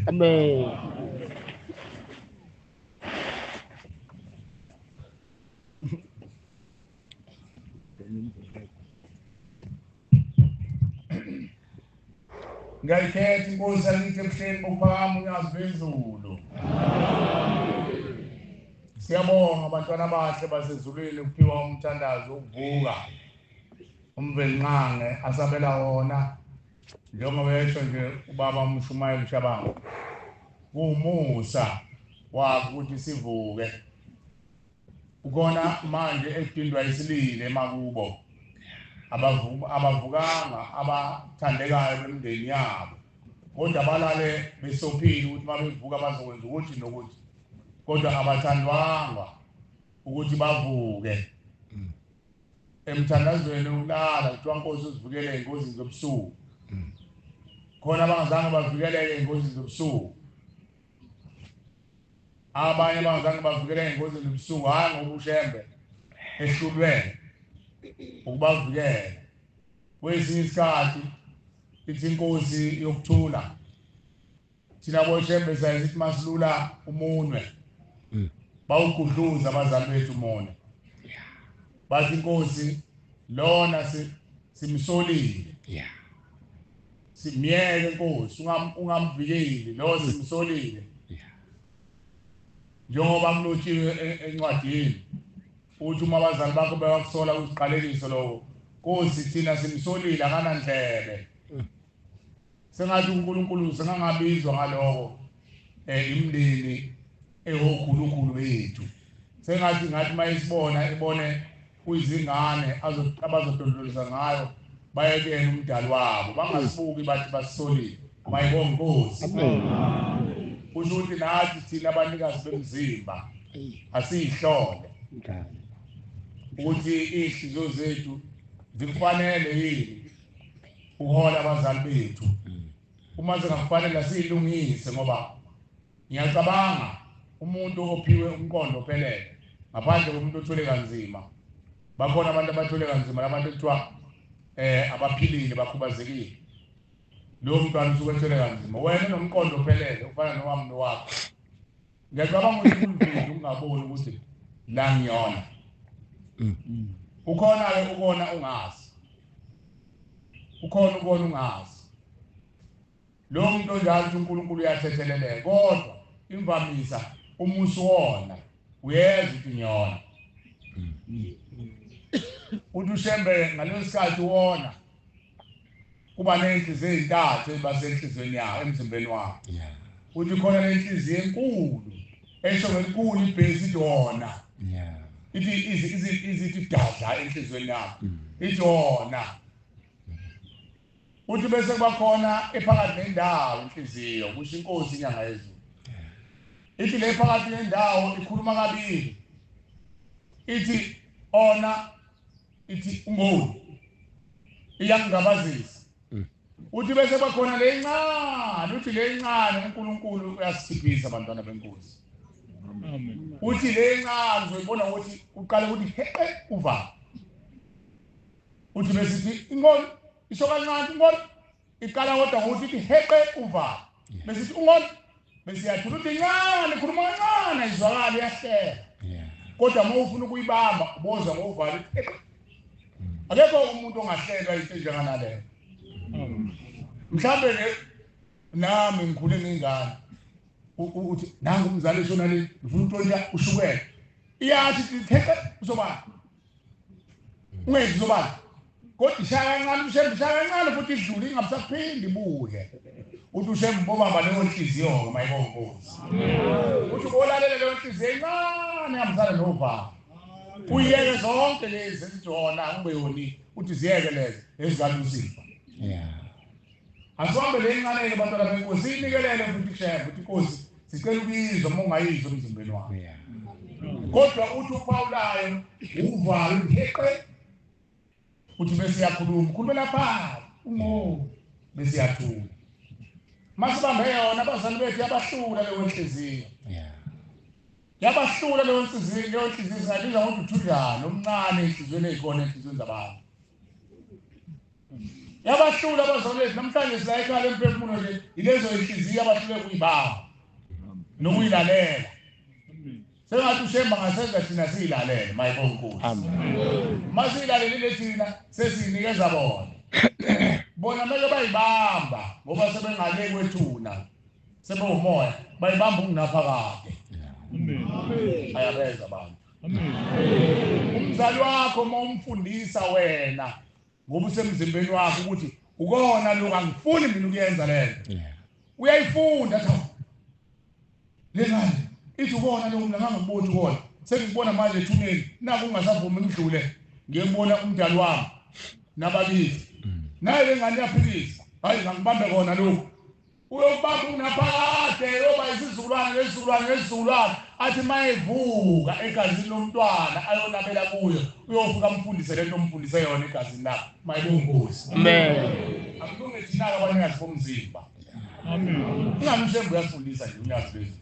Amen. Ngayikhetha inkosi yakithi ebuhleni bokuphakama unyazi bezulu. Siyabonga abantwana abahle basezulwini ukuphiwa umthandazo wokuvuka. Umvelinqange asabela wona njengoba yetho nje ubaba uMshumayeli Shabangu. Kumusa wakho ukuthi sivuke. Ukona manje ekudindwa isilile emakubo. Abavukanga abathandekayo bemndeni yabo. Kodwa balale besophile ukuthi mabevuka bazokwenza ukuthi nokuthi. Kodwa abathandwanga ukuthi bavuke. Emthandazweni ukulala kuthiwa Nkosi usivukele ey'ngozini zobusuku. Khona abangazange bavikeleke ey'ngozini zobusuku. Abanye abangazange bavikeleke ey'ngozini zobusuku hhayi ngoba uShembe ehlulwe ukubavikela. Kwesinye isikhathi ithi inkosi yokuthula. Thina boShembe sayisithi masilula umunwe. Bawugudluza abazali bethu umona. Bathi inkosi lona simsolile. Simyeke inkosi ungamvikeli lo simsolile. Njengoba kulotshiwe encwadini uthi uma abazali bakho beyakusola uziqalekiso lokho Nkosi thina simsolile akanandlebe. Sengathi uNkulunkulu sengangabizwa ngaloko imndeni ewokhulukhulu bethu. Sengathi mayisibona ibone kuyizingane abazodondolisa ngayo bayekene umdali wabo bangasibuki bathi basisolile mayibonga Nkosi. Kusho ukuthi nathi thina abanikazi bemzimba asiyihlole ukuthi ihliziyo zethu zikufanele yini uhola abazali bethu. Uma zingakufanele siyilungise ngoba ngiyacabanga umuntu ophiwe umqondo ophelele ngaphandle komuntu othole kanzima. Bakhona abantu abathole kanzima labantu ekuthiwa abaphilile bakhubazekile. Lo mntwana usuke ethole kanzima. Wena unomqondo ophelele ufana nowami nowakho. Ngiyacabanga ukuthi kulungile ungaboni ukuthi la ngiyona. Ukhona-ke ukona ungazi. Ukhona ukona ungazi. Lo muntu onjalo uthi uNkulunkulu uyathetheleleka kodwa imvamisa umuso wona uyeza ukuthi ngiyona. Uthi uShembe ngaleso sikhathi wona kuba nenhliziyo ezintathu ezibasenhlizweni yakhe emzimbeni wakhe. Uthi khona lenhliziyo enkulu esho ngenkulu ibhesi ithi wona. Ithi dadla enhlizweni yakhe. Ithi wona. Uthi bese kwakhona ephakathi nendawo inhliziyo kusho inkosi inyanga yezulu. Ithi le phakathi nendawo ikhuluma kabili. Ithi ona ithi ungoni. Iyangabazisa. Uthi bese kwakhona le ncane uthi le ncane uNkulunkulu uyasithiphisa abantwana benkosi. Amen. Uthi le ncane uzoyibona ukuthi uqale ukuthi heqe uva. Uthi bese ithi ingoni isho kancane ingoni iqala kodwa ngokuthi ithi heqe uva. Bese ithi ungoni bese yathula uthi ncane ikhuluma kancane izwakala iyahleka. Kodwa uma ufuna ukuyibamba uboza ngovala ithi akekho umuntu ongahleka into enjenganaleyo. Mhlambe nami ngikhule ngingane uthi nangu umzali eshona le ufuna untolya ushukela iyathi theke uzobala ungezi uzobala kodwa ishaya kancane uShembe ishaya kancane futhi idlule ingabusaphindi ibuye uthi uShembe mbobamba leyo nhliziyo mayibonga Nkosi uthi ubolalela leyo nhliziyo encane yamzala novalo uyiyeke zonke lezi ezijona ungeyoni uthi ziyeke lezi ezizalusifa. Asihambe le ncane ke bantwana benkosi inikelele futhi kuShembe uthi Nkosi sicela ukuyizwa uma ungayizwa emzimbeni wakho. Kodwa uthi uPawulayo uvalo ngeqe uthi bese yakhuluma ukhulumela phansi ungo bese yathula. Masibambe yona abazali bethu yabahlula leyo nhliziyo. Yabahlula leyo nhliziyo ngaliza ngokuthi uthudlana omncane enhlizweni ezikona enhlizweni zabantu. yabahlula abazalwane namhlanje sila ekhaya emphefumulo nje ilezo inhliziyo abahlule kuyibamba nokuyilalela sengathi ushemba ngasenza thina siyilalele mayibonkulu amen masiyilalelile thina sesinikeza bona manje bayibamba ngoba sebengale kwethuna sebewumoya bayibamba ungaphakade amen ayabeza abantu amen umzali wakho umfundisa wena ngoba usemzimbeni wakho ukuthi ukona lokho angifuni mina ukuyenza lento uyayifunda cha lengane ithi ukona lokho mina ngangibona ukona sengibona manje ethuneni naku ungasavumi ngidlule ngiyembona umdali wami nabakithi naye lengane yaphikisa hayi ngangibambe kona lokho uyobamba unaphakade yoba isizukulwane athi mayevuka egazini lomntwana ayonabela kuyo uyofika umfundise lento omfundise yona egazini lakho mayibongozi amen akukungethinaka abanikazi bomzimba amen ingani ushembu uyafundisa nje unyazi lezi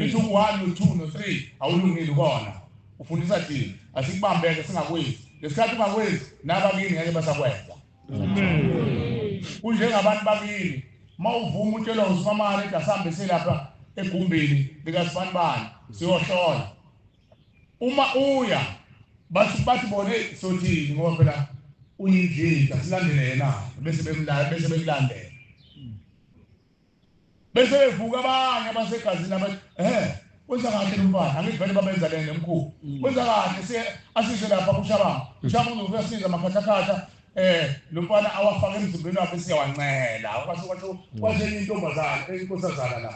ithi 1 no2 no3 awulungile kona ufundisa thina asikubambeke singakwenzi lesikhathi ungakwenzi nabakini ngeke basakwenza amen kunjengabantu bakini mawuvuma utshelwa uSimamane dasambe selapha egumbini likaSifanibani siyohlola uma uya bathi bone sothini ngoba phela uyindlinga silandele yena bese bekulandela bese bevuka abanye abasegazini abathi kwenza kahle lomfana angivele babenza lento emkhulu kwenza kahle asisho lapha kuShabanga uzofika amakhathakhatha lomfana awafaka emzimbeni wakhe siyawancela kwashe intombazana enkosazana la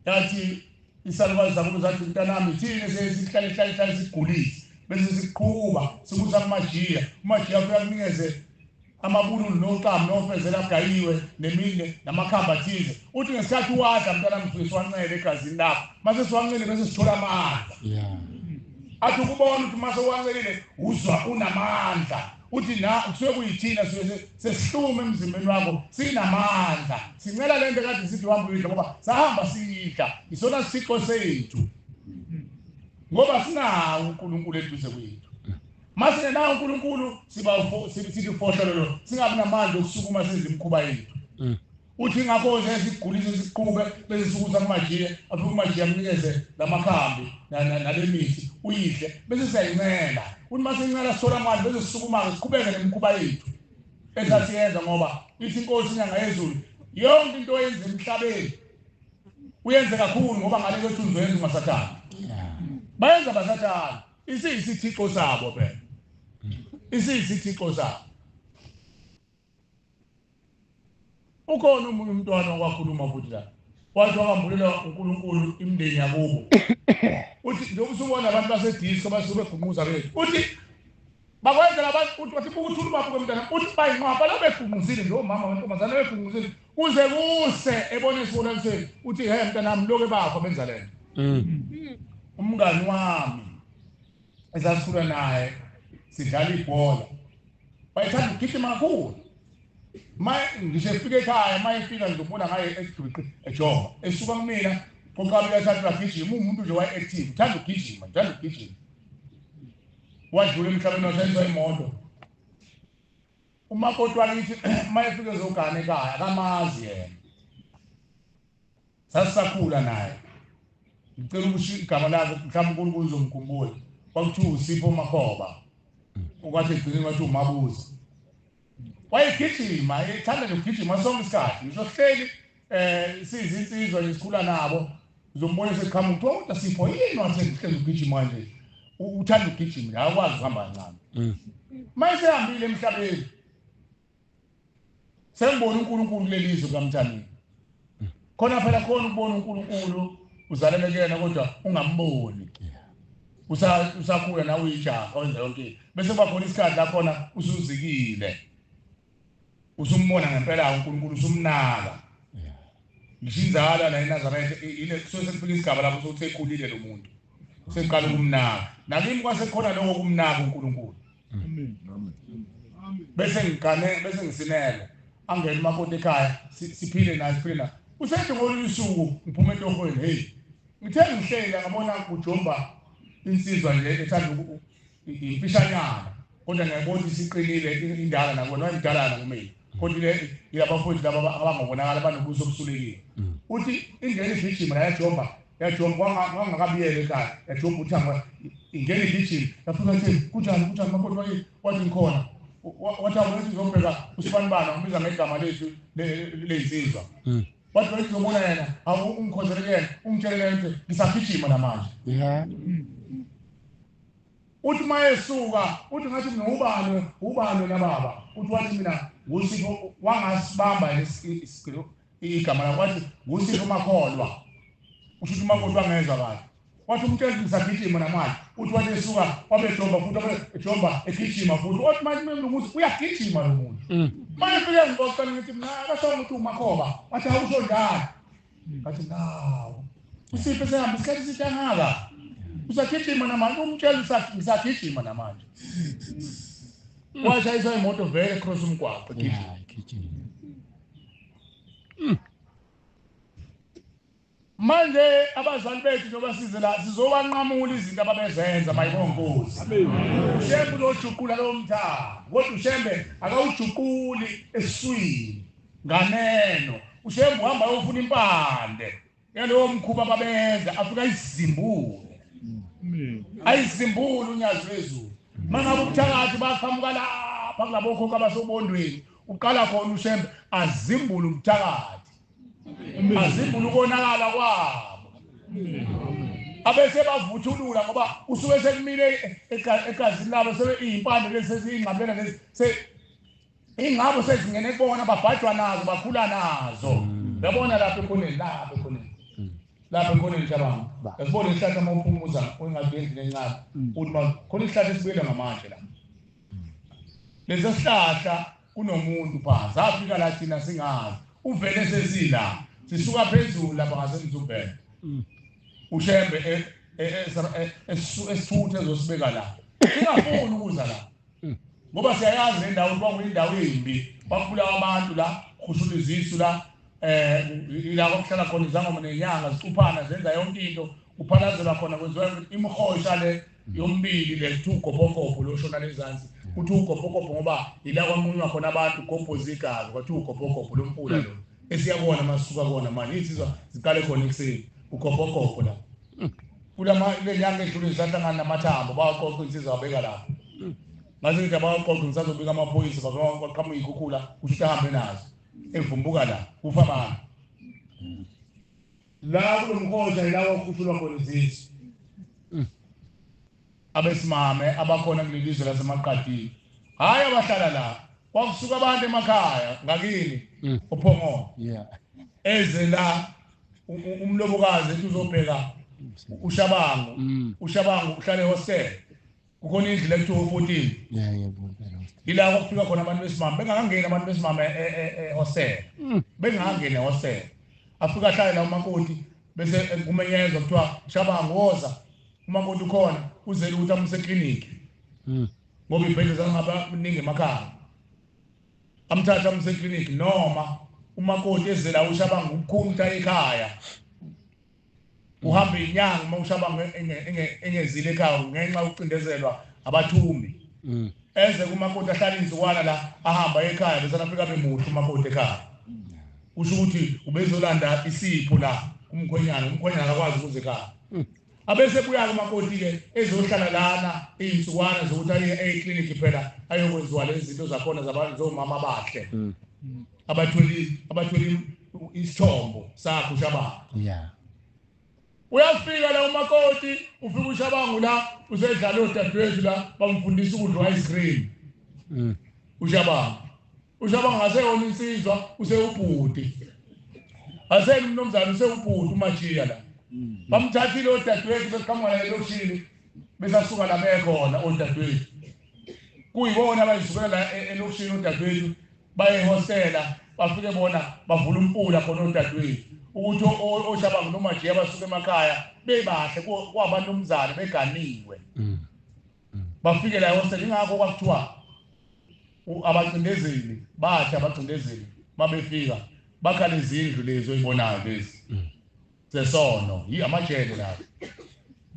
yathi isalukazi zakubo zathi mntanami thina sesihlale sigulisi bese siqhuba sikuza kumajiya umajiya uyakunikeze amabululu noqamu nofezela gayiwe nemine namakhamba thize uthi ngesikhathi wadla mntanami ufike wancela egazini lakho mase siwancele bese sithola amandla athi ukubona ukuthi mase wancelile uzwa unamandla uthi na kusuke kuyithina sesihlume emzimbeni wakho sinamandla sincela lento kade sithi uhamba uyidla ngoba sahamba siyidla isona siciko sethu ngoba sinawo uNkulunkulu eduze kwethu mase nawo uNkulunkulu sithi fohlolo singabi namandla okusukuma senze imkhuba yethu uthi ngakho nje sigulise siqhube bese sikuza kumajiye afike umajiye amnikeze lamakhambi nalemithi uyidle bese siyayincela uthi mase incela sithola amandla bese sisukuma siqhubeke nemkhuba yethu esasiyenza ngoba ithi inkosi inyanga yezulu yonke into oyenza emhlabeni uyenze kakhulu ngoba ngale kwethu uzoyenza umasathana bayenza abasathana isithixo sabo phela isithixo sabo ukhona umuntu umntwana okwakhuluma futhi la wathi wakambulela uNkulunkulu imindeni yakubo uthi njengoba usubona abantu basedisco basuke begunquza bethu uthi bakwenzela abantu uthi wathi ukuthuluma phuke mntana uthi bayinqwapha la begunquzile nje omama wentombazana begunquzile kuze kuse ebone isibonelo senu uthi hey mntanami lokho bakho benza lento umngani wami esasikhula naye sidlala ibhola wayethanda ukugijima kakhulu ngishefika ekhaya mayefika ngizobona ngaye eGqwiqi eJoba esuka kumina konqabile thathu agijima umuntu nje waye-active uthanda ukugijima wadlula emhlabeni wasenza imoto umakoti wakithi mayefika ezogana ekhaya akamazi yena sasisakhula naye ngicela ukusho igama lakhe mhlawumbe uNkulunkulu uzomkhumbula kwakuthiwa uSipho Makhoba ukwathi egcine wathi uMabuza wayegijima ethanda ukugijima sonke isikhathi ngizohleli sizinsizwa ngisikhula nabo uzombona seqhamuka kodwa Sipho yini wathi ngihlezi ukugijima nje uthanda ukugijima akwazi ukuhamba kancane mase ehambile emhlabeni sengibona uNkulunkulu lelizwe kaMthani khona phela khona ukubona uNkulunkulu uzalelekena kodwa ungamboni usakhula nawe uyijaha wenza yonke bese bakhona isikhathi la khona usuzikile usumbona ngempela uNkulunkulu usumnaka ngishinzala la eNazaretha ile sokufika isigaba lapho sokusekhulile lo muntu seqala ukumnaka nakimi kwase khona lokho kumnaka uNkulunkulu amen bese ngisinele angena umakoti ekhaya siphile naye usethi ngolunye usuku ngiphume entohweni hey ngithe ngihlela ngabona kujomba insizwa nje ethanda impishanyana kodwa ngiyabona isiqinile indala nakona indala nakumina kodwa yabafowethu laba abangabonakala banobuso obusulekile uthi ingene igijima la yajomba wangakabiyele ekhaya yajomba uthanga ingene igijima yafika ethi kunjani makoti wathi ngikhona wathi awuthi uzobheka usibanibani ngibiza ngegama lethu lensizwa wathi wathi uzobona yena ungikhozele yena ungitshelele ukuthi ngisagijima namanje uthi mayesuka uthi ngathi mina ubani na baba uthi wathi mina ngusipho wangasibamba igama lakhe wathi ngusipho makholwa usho umakoti wangezwa kahle wathi umtshela ngisagijima namanje uthi wathi esuka wabejomba futhi ejomba egijima futhi uthi manje mina ukuthi uyagijima lo muntu manje fike ngicela ngithi mina akasho ukuthi umakhoba wathi awusho njalo ngathi nawo usipho sehamba isikhathi sitangaka usagijima namanje umtshela ngisagijima namanje washayisa imoto vele cross umgwaqo egijima manje abazali bethu njoba size la sizobanqamula izinto ababezenza mayibonkosi ushembe lojuqula lo mtha kodwa ushembe akawujuquli eswini nganeno ushembe uhamba uyofuna impande yalowo mkhuba ababenza afika izimbule ayizimbule unyazi wezulu mangabe ubuthakathi baqhamuka lapha kulabokho abasobondweni uqala khona ushembe azimbule ubuthakathi azimbule ukonakala kwabo abese bavuthulula ngoba usuke sekumile egazini labo sebe izimpande lesizingqabela lesi ingabo sezingene kubona babhajwa nazo bakhula nazo yabona lapha ekhoneni lapha ekhoneni cabanga yasibona isihlahla mawuphumuza ungabenzi nencane uthi khona isihlahla esibuyela ngamanje la lesi sihlahla kunomuntu phansi afika la thina singazi uvele sesila sisuka phezulu lapha ngasemzubhele ushembe esifuthe ezosibeka la singafuni ukuza la ngoba siyayazi indawo kwakuyindawo embi bakubulawa abantu la khushula izisu la ila kokuhlala khona izangoma nenyanga zicuphana zenza yonke into kuphalazela khona kwenziwa imihosha le yombili le thugobhokobho loshona lezansi uthi ugobhokobho ngoba ila kwamunywa khona abantu gobho zigazi kwathi ugobhokobho lompula lo esiyabona masuka kona manje insizwa ziqale khona ekuseni ugobhokobho la kulama lenyanga edlule zisahlangana namathambo baqoqa insizwa wabeka lapha ngathi ngithi abaqoqa ngisazobika amaphoyisa baqhamuka ikhukhula ukuthi ahambe nazo evumbuka la kufa abantu la kulomkhosha la okhushulwa khona izisu abesimame abakhona kulelizwe lasemaqadini hayi abahlala la kwakusuka abantu emakhaya ngakini uphongo eze la umlobokazi ethi uzobheka ushabangu uhlale hostel kukhona indlela ekuthiwa 14 ila kwafika khona abantu besimame bengakangeni abantu besimame hostel bengakangeni hostel afika hlale la umakoti bese kumenyezwa kuthiwa shabangu woza umakoti ukhona uzele ukuthi amuse clinic ngoba ibhedlela zangaba kuningi emakhaya amthatha amuse clinic noma umakoti ezela ushabangu ukukhunta ekhaya uhamba inyanga uma ushabangu engezile ekhaya ngenxa yokucindezelwa abathumbi eze kumakoti ahlala inzukwana la ahamba ekhaya bese afika bemuhle umakoti ekhaya usho ukuthi ubezolanda isipho la umkhwenyana akakwazi ukuze ekhaya abese buya umakoti ke ezohlala lana insukwana zokuthi aye eclinic phela ayokwenziwa lezi zinto zakhona zabazomama bahle abatholi isithombo sakho ushabangu uyafika la umakoti ufika ushabangu la usedlala odadewethu la bamfundisa ukudla ice cream ushabangu aseyona insizwa usewubhuti aseni mnomzana usewubhuti umachiya la bamthathile odadewethu beqhamuka eloshini besasuka la bekhona odadewethu kuyibona abayisukela la eloshini odadewethu bayehostela bafike bona bavula umpula khona odadewethu ukuthi oshabangu nomajiya basuka emakhaya bebahle kwabantu umzana beganiwe bafike la hostela ingakho kwakuthiwa abacindezeli bathi abacindezeli mabefika bakhala izindlu lezo oyibonayo lezi zesono amajele lawo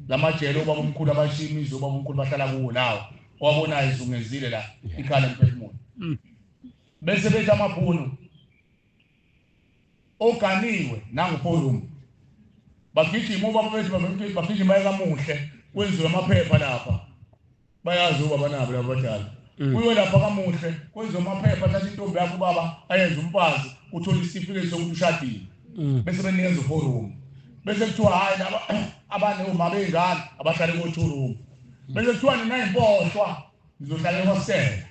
lamajele obaba omkhulu abashimizi obaba omkhulu bahlala kuwo lawo owabonayo izungezile la ikhala emphefumulo bese bethu amabhunu oganiwe nanguforum bagijima ubaba bethu bagijima ekamuhle kwenziwe amaphepha lapha bayazi ubaba nabo labadala kuyo lapha kamuhle kwenziwe amaphepha thatha intombi yakho ubaba ayenze umpazi uthola isitifiketi sokuthi ushadile bese benikeza uforum bese kuthiwa hayi laba abane uma bengane abahlala ku-room bese kuthiwa nina imposhwa nizohlala ehostela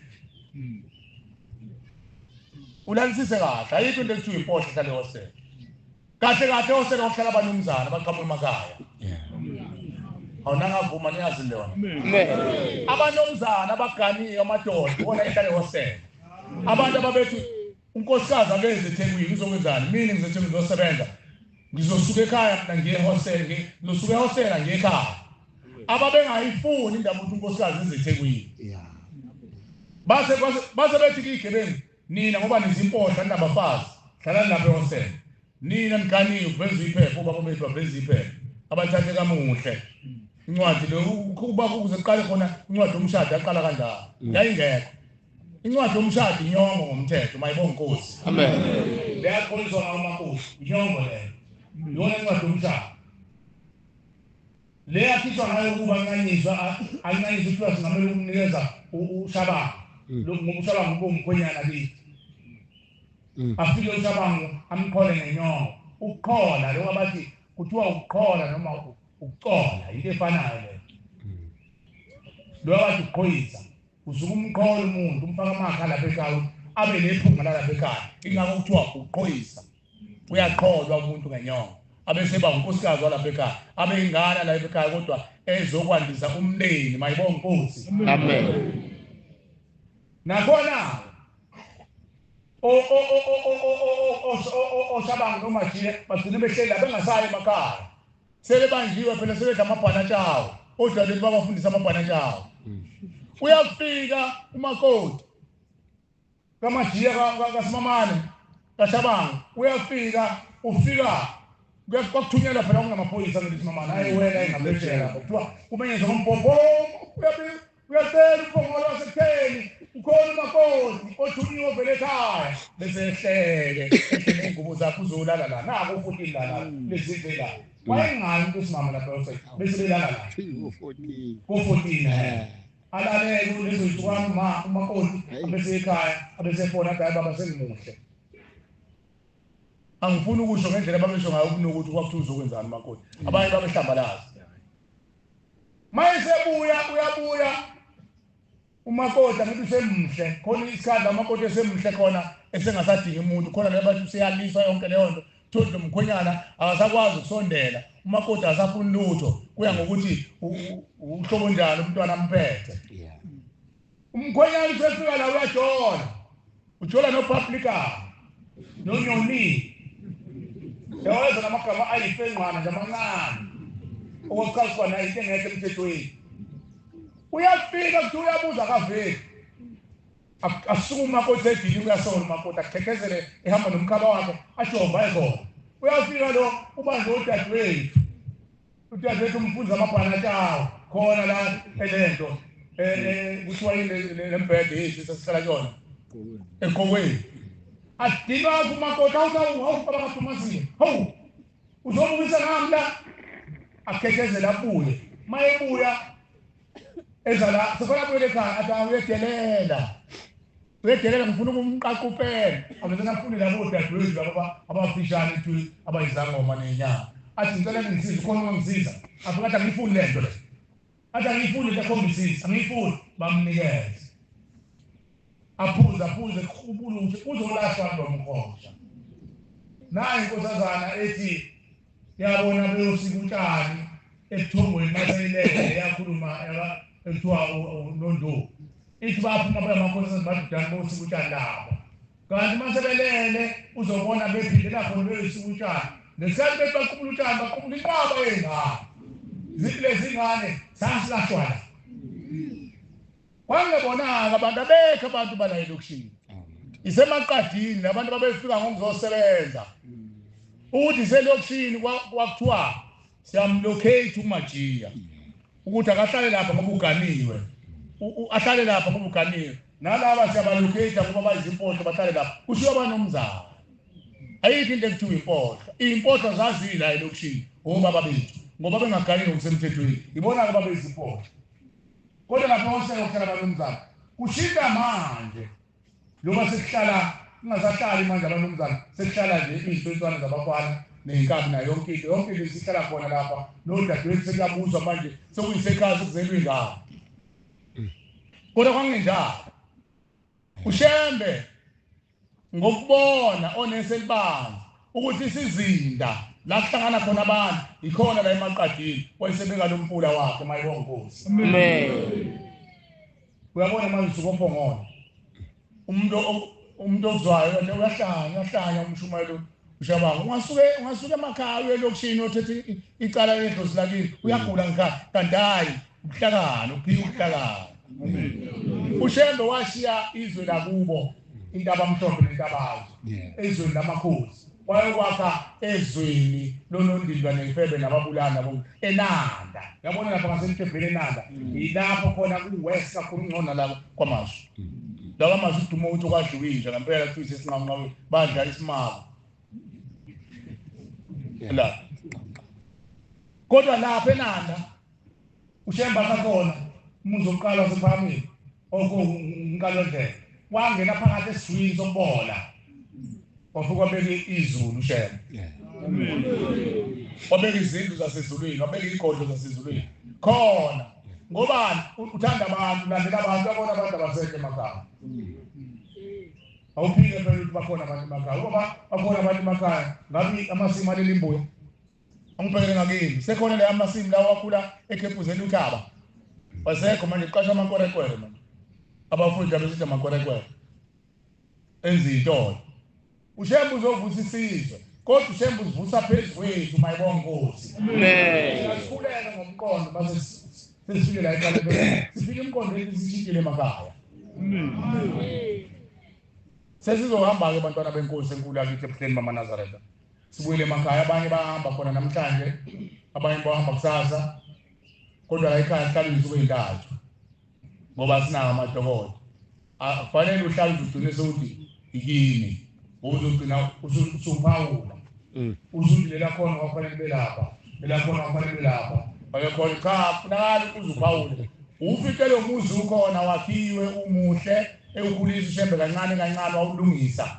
ulalisise kahle ayikho into ekuthiwa imposhwa ihlala ehostela kahle ehostela okuhlala abanumzana baqhamuka emakhaya awunangavuma niyazi lona abanomzana abaganiwe amadoda bona ihlala ehostela abantu ababethi unkosikazi akeze eThekwini uzokwenzani mina ngizosebenza ngizosuka ekhaya mina ngiye ehostela ngizosuka ehostela ngiye ekhaya ababengayifuni indaba ukuthi unkosikazi ize eThekwini base bethi kigebengu nina ngoba nizimposhwa nabafazi hlalani lapha ehostela nina niganiwe kuveza iphepha ubaba bethu baveza iphepha abathathe kamuhle incwadi lo kuba kuze kuqale khona incwadi yomshado yaqala kanjalo yayingekho incwadi yomshado inyongo ngomthetho mayibonga inkosi amen leyakholiswa ngamakhosi inyongo leyo yona incwadi yomshado leyakhishwa ngayo ukuba anqanyiswa ukuthi singamele ukunikeza ushabango lokhu ngomshabango ngomkhonyana lithi afike ushabango amqhole ngenyongo ukuqhola lokho abathi kuthiwa ukuqhola noma ukucola into efanayo leyo lo abathi uqhoyisa usuka umqholo umuntu umfaka amakhala lapha ekhaya abe nephunga lapha ekhaya ingakho kuthiwa uqhoyisa uyaqholwa umuntu ngenyongo abese ba unkosikazi walapha ekhaya abe ingana lapha ekhaya kodwa ezokwandisa umndeni mayibonga inkosi amen nakhona shabangu nomajiya bagcine behleli bengasayi emakhaya sele banjiwe phela sebedla amabhanathawo odadeni babafundisa amabhanathawo uyafika umakoti kamajiya kaSimamane kaShabangu uyafika ufika kwakuthunyelwa phela kungamaphoyisa ngithi Simamane hayi wena engabethela lapho kuthiwa kumenyezwa ngompompo uyacela uphongolo wasekutheni ukhona umakoti othunyiwe vele ekhaya bese ehlele ingubo zakho uzolala la nako futhi la lezindle la wayengani kuSimama lapha bese belala la ku14 alalele lezo zinsukwami umakoti abese ekhaya abese fona hayi baba sengimuhle angifuni ukusho ngendlela babesho ngayo ukuthi kwakuthiwa uzokwenzani umakoti abanye babehlambalaza uyabuya umakoti ngithi usemhle khona isikhathi umakoti esemhle khona esengasadingi umuntu khona lebathi useyaliswa yonke leyo nto thothi umkhonyana akasakwazi ukusondela umakoti asafuni lutho kuya ngokuthi uhlobo njalo umntwana amphethe umkhonyana usefika la uyajola nopublican nonyoni yaweza namagama ayifenqana nje amancane okwakhalwa nayo into engekho emthethweni uyafika kuthi uyabuza akaveli asukuma kodwa edini uyasola umakoti akhekezele ehamba nomkhaba wakhe ajomba ekhona uyafika lo ubanje udadewethu umfundisi amabhanathawo khona la elento kuthiwa lembhede yethu sesihlala kuyona eqokweni adinga umakoti awukathumazile hawu uzobukisa ngami la akhekezele abuye mayebuya ezala sefana buye ekhaya athi uyedelela ngifuna ukumqaqupela abezana afune labo dadewethu labo abafishane ukuthi abayizangoma nenyanga athi ngicela ngisize khona ungisiza afika athi angifuni lento le athi angifuni le khombisisa angifuni bamnikeze aphuza kukhubula ukuthi uzolashwa ngomkhosha nayi inkosazana ethi yabona beyosika utshani esithongweni maseyilele yakhuluma ekuthiwa noNdlovu ithi baphuma bayamakhosi badudana bosika utshani lapho kanti masebelele uzobona bephinde lapho beyosika utshani ngesikhathi baqhubula utshani baqhubula inqaba yengane zilezi ngane sasilashwana kwangebonanga abantu abekho abantu bala elokishini isemaqadini labantu babefika ngokuzosebenza ukuthi selokishini kwakuthiwa siyamlocate uMajiya ukuthi akahlale lapha ngoba uganiwe ahlale lapha ngoba uganiwe nalaba siyabalocate kuba bayizimpohlo bahlale lapha kushiya abanomzana ayikho into ekuthiwa impohlo impohlo zazila elokushini obaba bethu ngoba bengagangi ngokusemthethweni ibona ke babezimpohlo kodwa lapho oseke ukuhlala abanomzana kushinda manje loba sekuhlala ungasahlali manje abanomzana sekuhlala nje izintwana zabafana nenkabi nayo yonke into sihlala khona lapha nodadewethu sekuyabuzwa manje sekuyisekhaya sekuzelwe ingane kodwa kwangenjalo ushembe ngokubona oneselibanzi ukuthi isizinda la kuhlangana khona abantu ikhona la emaqadini wayesebeka lo mpula wakhe mayibonga Nkosi amen uyabona manje usukophongona umuntu ozwayo uyahlanya umshumayelo ushabanga ungasuke emakhaya uyelokishini othethe icala ledlozi lakini uyagula ngikhaya kanti hayi ubuhlakani uphika ubuhlakani ushembe washiya izwe lakubo intaba mhlophe nentabazo ezweni lamakhosi wayokwakha ezweni lonondindwa nefebe nababulana bonke eNanda yabona lapha ngasemthebheni eNanda ilapho khona kuwest kakhulu ngcono lapho kwaMasu lawa mazu udumo ukuthi kwadliwinja ngempela kuthi isinqanqawe badla isimako la kodwa lapha eNanda ushemba kakhona umuzi oqala wasephamini okunkalondlela wangena phakathi esizwini sokubola wafika wabeka izulu ushemba wabeka izindlu zasezulwini wabeka igodlo zasezulwini khona ngobani uthanda abantu landela abantu abona abantu abasekhe emakhaya awuphike phela ukuthi bakhona abantu emakhaya ngoba bakhona abantu emakhaya ngabi amasimu aleli imbuya angibhekele ngakini sekhona le amasimu lawa wakhula ekhepuzeni uthaba wasekho manje kuqashwa amankorekwele manje abafundi abesithi amankorekwele enza intolo ushembe uzovusa isizwe kodwa ushembe uzivusa phezu kwethu mayibonga Nkosi amen asikhuleke ngomqondo base sifike la eqala sifike umqondo esishintshile emakhaya sesizohamba ke bantwana benkosi enkulu akithi ebuhleni mama Nazareth sibuyele emakhaya abanye bahamba khona namhlanje abanye bahamba kusasa kodwa la ekhaya hlala izinsuku ezintathu ngoba sinawo amadokotela afanele uhlale udunise ukuthi ikini uzogcina usuphawula uzulela khona kwafanele belapha belakhona kwafanele belapha ayekhona cha funakala uzuphawule ufike lo muzi ukhona wakhiwe umuhle ewukhulisa ushembe kancane wawulungisa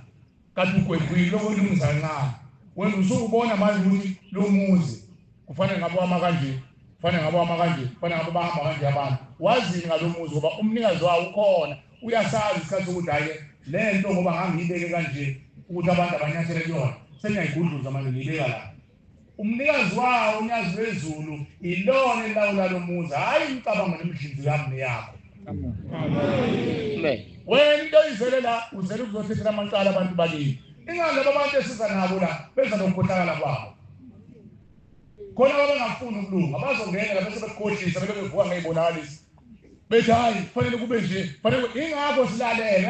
kanti ugwegwile lokulungisa kancane wena usubona manje ukuthi lo muzi kufanele ngabe wama kanje kufanele ngabe wama kanje kufanele ngabe bahamba kanje abantu wazini ngalomuzi ngoba umnikazi wawo ukhona uyasazi isikhathi ukuthi hayi lento ngoba ngangiyibeke kanje ukuthi abantu abanyathele kuyona sengiyayigudluza manje ngiyibeka la umnikazi wawo unyazi wezulu ilona elawula lo muzi hayi umcabango nemidlinzi yami neyakho amen wena into izele la uzele ukuzothethela amacala abantu balini ingane laba bantu esiza nabo la benza lokukhohlakala kwabo khona abangafuni ukulunga bazongena la bese bekhohlisa bele bevuka ngeyibonakalisi bethi hayi kufanele kube nje kufanele ingakho silalela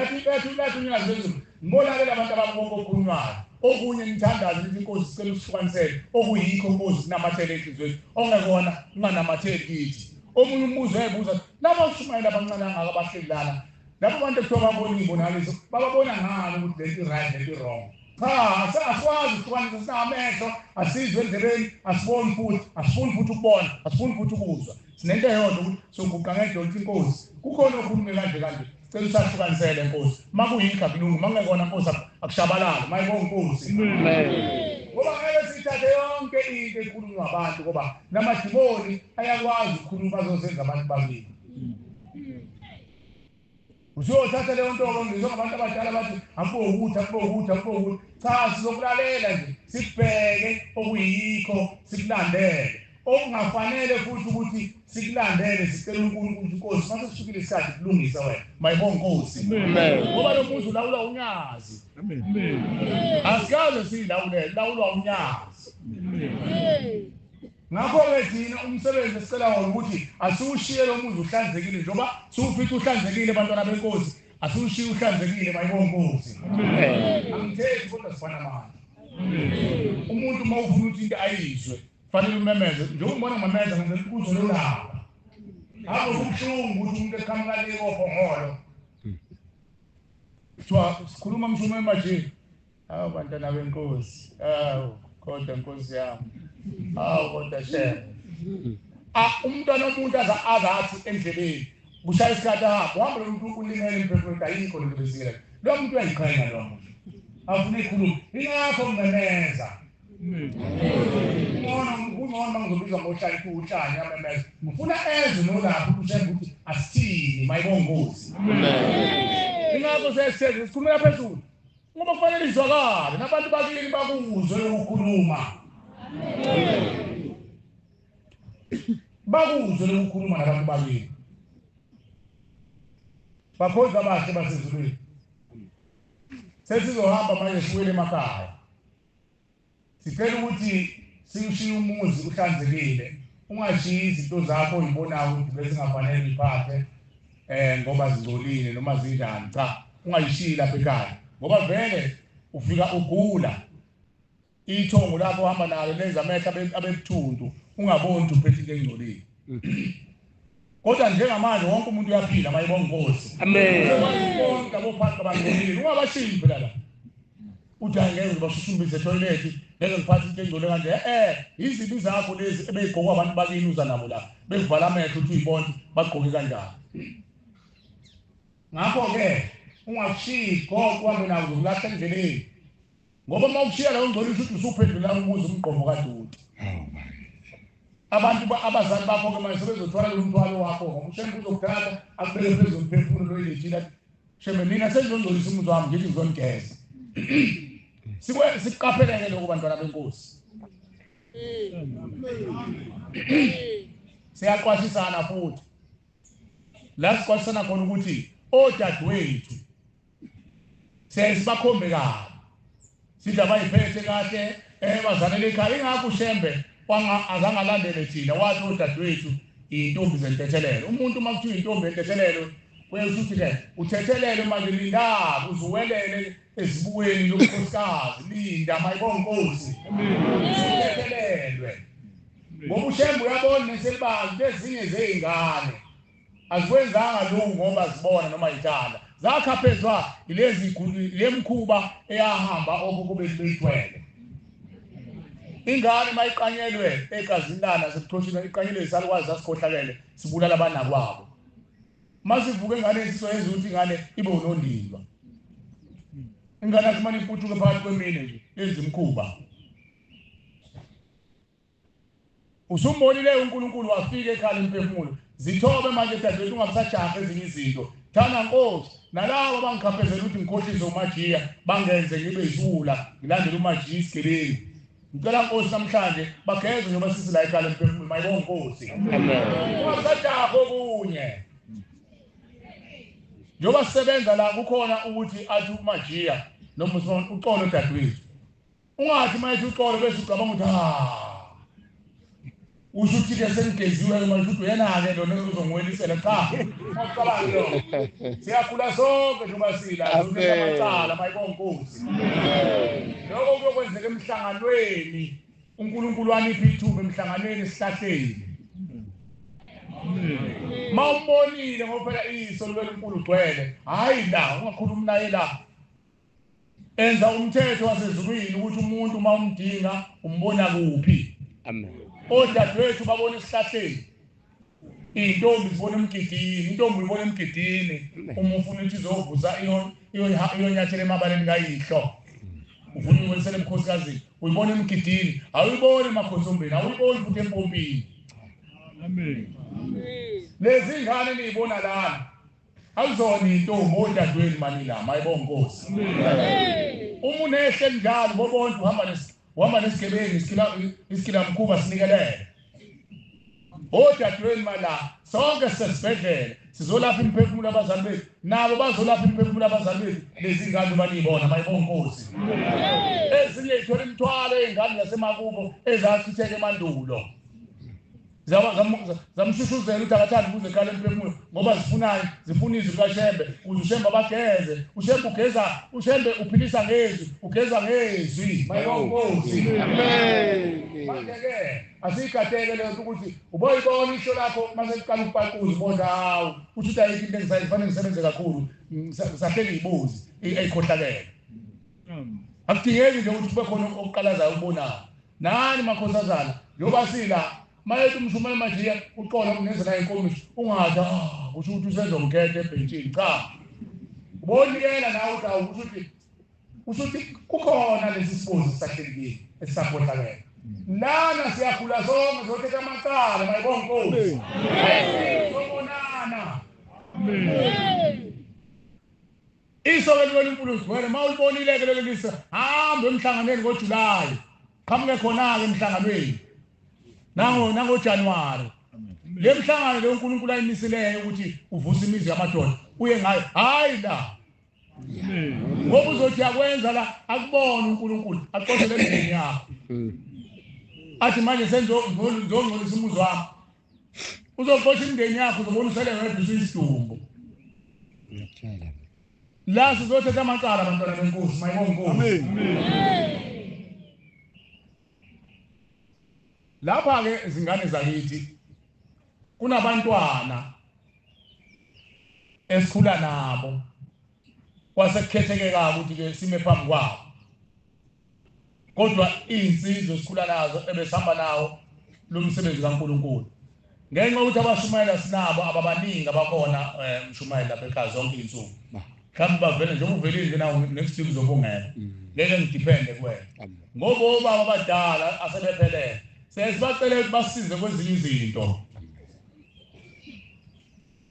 lathi unyazi wezulu ngibonakele abantu ababonke okhulunywayo okunye nithandaza ukuthi inkosi sicela usihlukanisele okuyikho inkosi sinamathele enhlizweni ongekona unganamatheli kithi omunye umbuzo ebuza laba ushumayela abancane angaka bahlelana lapho abantu ekuthiwa babona imbonakaliso bababona ngani ukuthi lento right lento wrong cha asikwazi ukuhlukanisa sinamehlo asizwe endlebeni asifuni futhi ukubona asifuni futhi ukuzwa sinento eyodwa ukuthi soguqa ngedolo ukuthi inkosi kukhona okhulume kanje cela usahlukanisele Nkosi makuyikho akulungu mangekona Nkosi akushabalala mayibonga Nkosi ngoba ngeke sithathe yonke into ekhulunywa abantu ngoba namadimoni ayakwazi ukukhuluma bazosenza abantu bakini usiyothatha leyo nto njengabantu abadala bathi akubo cha sizokulalela nje sibheke okuyikho sikulandele okungafanele futhi ukuthi sikulandele sicela uNkulunkulu inkosi mase sisukile isathi kulungisa wena mayibonga Nkosi amen ngoba lo muzi ulawula unyazi amen asikaze silawulwa unyazi amen ngakho ke thina umsebenzi esicela wona ukuthi asiwushiye lo muzi uhlanzekile njengoba siwufica uhlanzekile abantwana benkosi asiwushiye uhlanzekile mayibonga Nkosi amen angithethi kodwa sifana manje umuntu mawufuna ukuthi into ayizwe fanele umemeze njengoba umbona umemeza ngenzela ukuzo lolaba hawo ubuhlungu ukuthi umuntu eqhamuka leko ofongolo kuthiwa sikhuluma umshumo emajini. Hawu bantwana benkosi. Hawu kodwa inkosi yami. Hawu kodwa shema. Umntwana womuntu azathi endleleni. Kushaya isikhathi ahamba lo muntu ulimele imphefumulo ayikho lento lesiyela. Lo muntu uyayiqhenya lo muntu. Afuna ikhuluma. Ingakho ngingeneza. Ngibona ngizobizwa ngohlala kuhlanya amameza. Ngifuna ezwe nolapho ukushemba ukuthi asithini mayibongozi. Ingakho sesihle sikhuluma phezulu. Ngoba kufanele izwakale nabantu bakini bakuzwe ukukhuluma. Bakuzwe ukukhuluma nabantu bakini. Bakhoza abahle basezulwini. Sesizohamba manje siwele emakhaya. Sicela ukuthi siushiye umuzi uhlanzekile. Ungashiyi izinto zakho oyibonayo ukuthi bese singafanele iphathe ngoba zingcolile noma zinjani. Cha, ungayishiyi lapha ekhaya. Ngoba vele ufika ugula. Ithongo lakho uhamba nalo lenza amehla abebuthundu. Ungaboni uphethe into engcolile. Kodwa njengamanje wonke umuntu uyaphila mayibonga inkosi. Amen. Wonke abophathi abangcolile ungabashiyi phela la. Uthi angeke basusumbise etoilet ngeke ngiphathe into engcole kanje. Izinto zakho lezi ebeyigqoka abantu bakini uza nabo la. Bevala amehlo uthi uyibona bagqoke kanjani. Ngakho ke ungashiyi gogo uhambe nawo ukulahla endleleni. Ngoba mawushiya la ungcolisa uthi usuphendula umuzi umgqomo kaDuti. Abantu abazali bakho ke manje sebezothwala lo mthwalo wakho ngoba ushembe uzokuthatha akubeke phezulu umphefumulo lo ilethile. Shembe mina sengizongcolisa umuzi wami ngithi ngizongigeza. Siqapheleke lokho bantwana benkosi. Siyaqwashisana futhi. La siqwashisana khona ukuthi odadewethu sesibakhombe kahle. Sithi abayiphethe kahle bazalele ekhaya ingakho ushembe azangalandele thina wathi odadewethu intombi zentethelelo. Umuntu makuthiwa intombi yentethelelo kuyashuthi ke uthethelele manje lindawo uzuwelele ezibukweni lobukhosikazi linda mayibonga inkosi. Uthethelelwe. Ngoba ushembe uyabona neselibazi lezinye zeingane azikwenzanga lokho ngoba zibona noma ithanda. Zakhaphezwa ilezi lemkhuba eyahamba okube beyithwele. Ingane mayiqanyelwe egazini lana sekuthoshina iqanyelwe isalukwazi zasikhohlakele sibulala abana kwabo. Masivuke ingane esizoyenza ukuthi ingane ibe unondindwa. Ingane asimane iputhuke phakathi kwemine nje yenza imkhuba. Usumbonile uNkulunkulu wafika ekhaya imphefumulo. Zithobe manje dadewethu ungabusajaha ezinye izinto. Thana Nkosi nalabo bangikhaphezela ukuthi ngikhohlise uMajiya bangenze ngibe isula ngilandele uMajiya isigebengu. Ngicela Nkosi namhlanje bageze njengoba sisi la ekhaya imphefumulo mayibonga Nkosi. Amen. Ungabusajaha okunye. Njoba sisebenza la kukhona ukuthi athi uMajiya noma uxolo dadewethu. Ungathi manje uxolo bese ucabanga ukuthi ushuthi ke sengeziwe manje uthi uyena ke lona uzongwelisela cha. Mawucabanga lo. Siyakhula sonke njoba sila amacala mayibonga Nkosi. Lokho kuyokwenzeka emhlanganweni. uNkulunkulu wanipha ithuba emhlanganweni esihlahleni. Mawumbonile ngoba iso loNkulunkulu ugcwele hayi la ungakhuluma naye la. Enza umthetho wasezulwini ukuthi umuntu mawumdinga umbona kuphi. Amen. Odadewethu babona esihlahleni. Intombi zibona emgidini, intombi ibona emgidini. Uma ufuna ukuthi izovuza iyonyathela emabaleni kayihlo. Ufuna ukwelisela emkhosikazi, uyibona emgidini, awuyiboni emakhosombeni, awuyiboni futhi empompini. Amen. Lezi ngane niyibona lana. Awuzona intombi odadewenu manila, mayibonga Nkosi. Amen. Uma unehle njalo bobonke uhamba nesigebengu isikila mkhuba sinikelele. Odadewenu mala sonke sesibhedlela sizolapha imphefumulo abazali bethu nabo bazolapha imphefumulo abazali bethu lezi ngane banibona mayibonga Nkosi. Ezinye ithola imithwalo ezingane zasemakubo ezachitheke emandulo. Zamshushuzela ukuthi akathandi kuze ekhaya emphefumulo ngoba zifuna izwi kaShembe ukuze uShembe abageze. uShembe uphilisa ngezwi, ugeza ngezwi. Mayibonga Nkosi. Amen. Manje-ke asikhatheke lento ukuthi uboyibona isho lakho mase liqala ukuphaquza ubona hawu uthi ayikho into engisayifanele ngisebenze kakhulu ngisahleli ibuzi ayikhohlakele akudingeki nje ukuthi kube khona okuqalazayo ukubona nani makhosazana njoba sila mayethi umshumane manje uqola kunezela inkomishi ungathi kusho ukuthi usezomkhetha ebhentshini cha ubonikela nawe ukuthi kukhona lesi sibuzo sahlelekile esisakhohlakele lana siyakhula sonke zothetha amacala mayibonke Nkosi sobonana isokelo loMpulusi wena mawulibonile ke lelisa hambe emhlanganweni ngoJulayi qamuke khona ke emhlanganweni nango January le mhlangano le uNkulunkulu ayimisileyo ukuthi uvusa imizi yamadoda uye ngayo hayi la ngoba uzothi yakwenza la akubona uNkulunkulu aqothele emzini yakho athi manje ngizongcolisa umuzi wami uzoqosha imndeni yakho uzobona usele wedwa isidumbu la sizothetha amacala abantwana beNkosi mayibonke Nkosi lapha ke izingane zakithi kunabantwana esikhula nabo kwasekukhetheke kabi ukuthi ke sime phambi kwabo kodwa insizwe esikhula nazo ebesihamba nawo lo msebenzi kaNkulunkulu ngenxa ukuthi abashumayela sinabo ababaningi abakhona umshumayela lapha ekhaya zonke insuku mhlawumbe bavele nje uvelile nawo next week uzobungela ngeke ngidepende kuwena ngoba obaba abadala asebephelele sesibacela ukuthi basize kwezinye izinto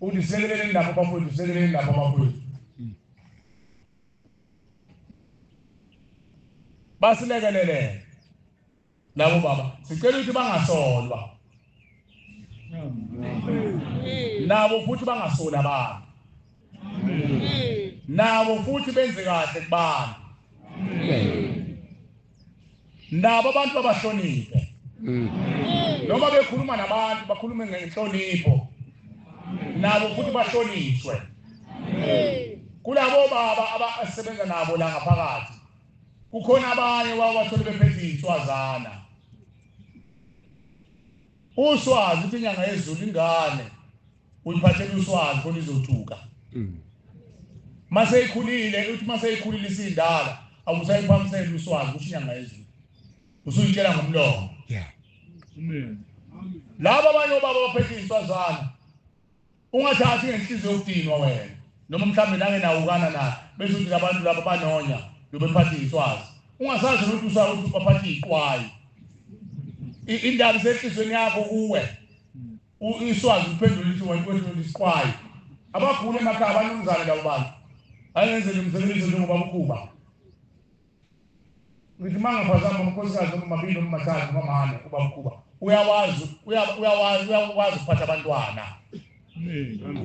udisekelele lapho bafowethu usekelele lapho bafowethu basilekelele labo baba sicela ukuthi bangasolwa nabo futhi bangasola abantu nabo futhi benze kahle kubantu nabo abantu babahloniphe noma bekhuluma nabantu bakhulume ngenhlonipho nabo futhi bahlonishwe kulabo baba abasebenza nabo la ngaphakathi kukhona abanye wabathola bephethe inswazana uswazi ukuthi inyanga yezulu ingane uyiphathele uswazi khona izothuka mase ikhulile uthi mase ikhulile isindala awusayiphamisela uswazi ukuthi inyanga yezulu usuyitshela ngomlomo laba abanye baba baphethe inswazana ungathathi ngenhliziyo yokudinwa wena noma mhlambe nange nawukana na bese uthi abantu laba banonya lobephathe iswazi ungasazi ukuthi usawuthi baphathe iqwayi indaba isenhlizweni yakho kuwe iswazi uphendula ukuthi wena kwethu isiqwayi abakhulu emakhaya abanomzane labo bantu ayenzele umsebenzi njengoba ukuba ngithi mangaphazama umkhosikazi noma mabili noma mathathu noma mane kuba mkhuba uyawazi ukuphatha abantwana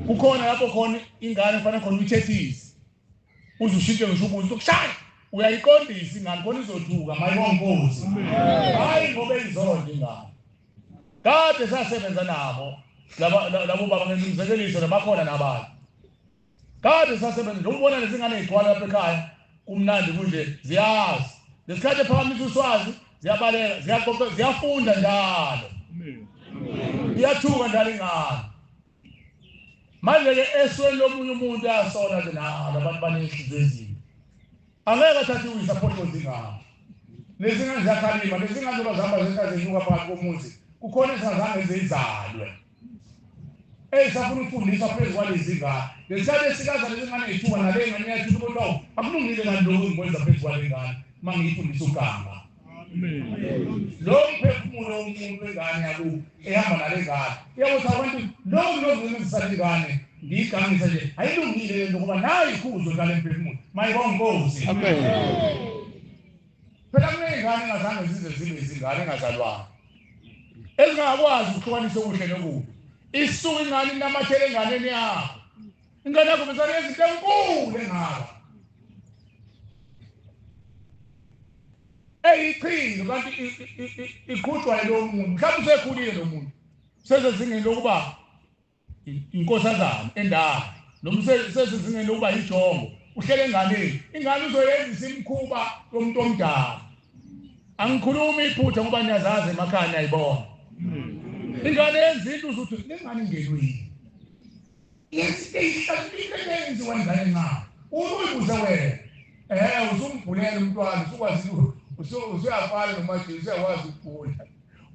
kukhona lapho khona ingane kufanele khona uyithethise uzushike ngisho ubuzo ukushaya uyayiqondisa ingane khona izothuka mayibonke Nkosi hayi ngoba izonke ingane kade sasebenza nabo labo baba ngizimzekeliso nabakhona nabantu kade sasebenza ukubona lezi ngane ezigcwala lapha ekhaya kumnandi kunje ziyazi lesikhathi ephakamisa uswazi ziyabaleka ziyaxoxa ziyafunda njalo iyathuka njalo ingane manje ke esweni lomunye umuntu ayasola nje nalo abantu banenhliziyo ezimbi angeke athathe uyisaphoto zingane lezi ngane ziyakhalima lezi ngane bazihamba zikazenyuka phakathi komuzi kukhona esingazange zizalwe esafuna ukufundisa phezu kwalezi ngane lesikhathi esikaza lezi ngane ezithuka nale ngane yathi kodwa akulungile kanti lokhu ngikwenza phezu kwale ngane mangiyifundisa uganga lo mphefumulo womuntu wengane yakubo ehamba nale ngane iyakuthi abantu lokuzisala ingane ngiyigangisa nje ayilungile lento ngoba nayo ikhuzo ngale mphefumulo mayibonke Nkosi amen phela kunengane engazange zibe izingane engazalwanga ezingakwazi ukuhlukanisa okuhle nokubi isuka ingane inamathele enganeni yakho ingane yakho bezana izinto enkulu engaka eyiqhinga kanti iqhutshwa lo muntu mhlawumbe usekhulile lo muntu sezingeni lokuba inkosazana endala noma sezingeni lokuba yijongo uhlele enganeni ingane uzoyenzisa imkhuba yomuntu omdala angikhulumi iphutha ngoba niyazazi emakhaya niyayibona ingane yenza into uzuthi lengane ingelweni yenza ihlakile lenziwa ingane ngapha uyibuze wena usumbhulela umntwana usukwazi usuyafala noma nje usuyakwazi ukubona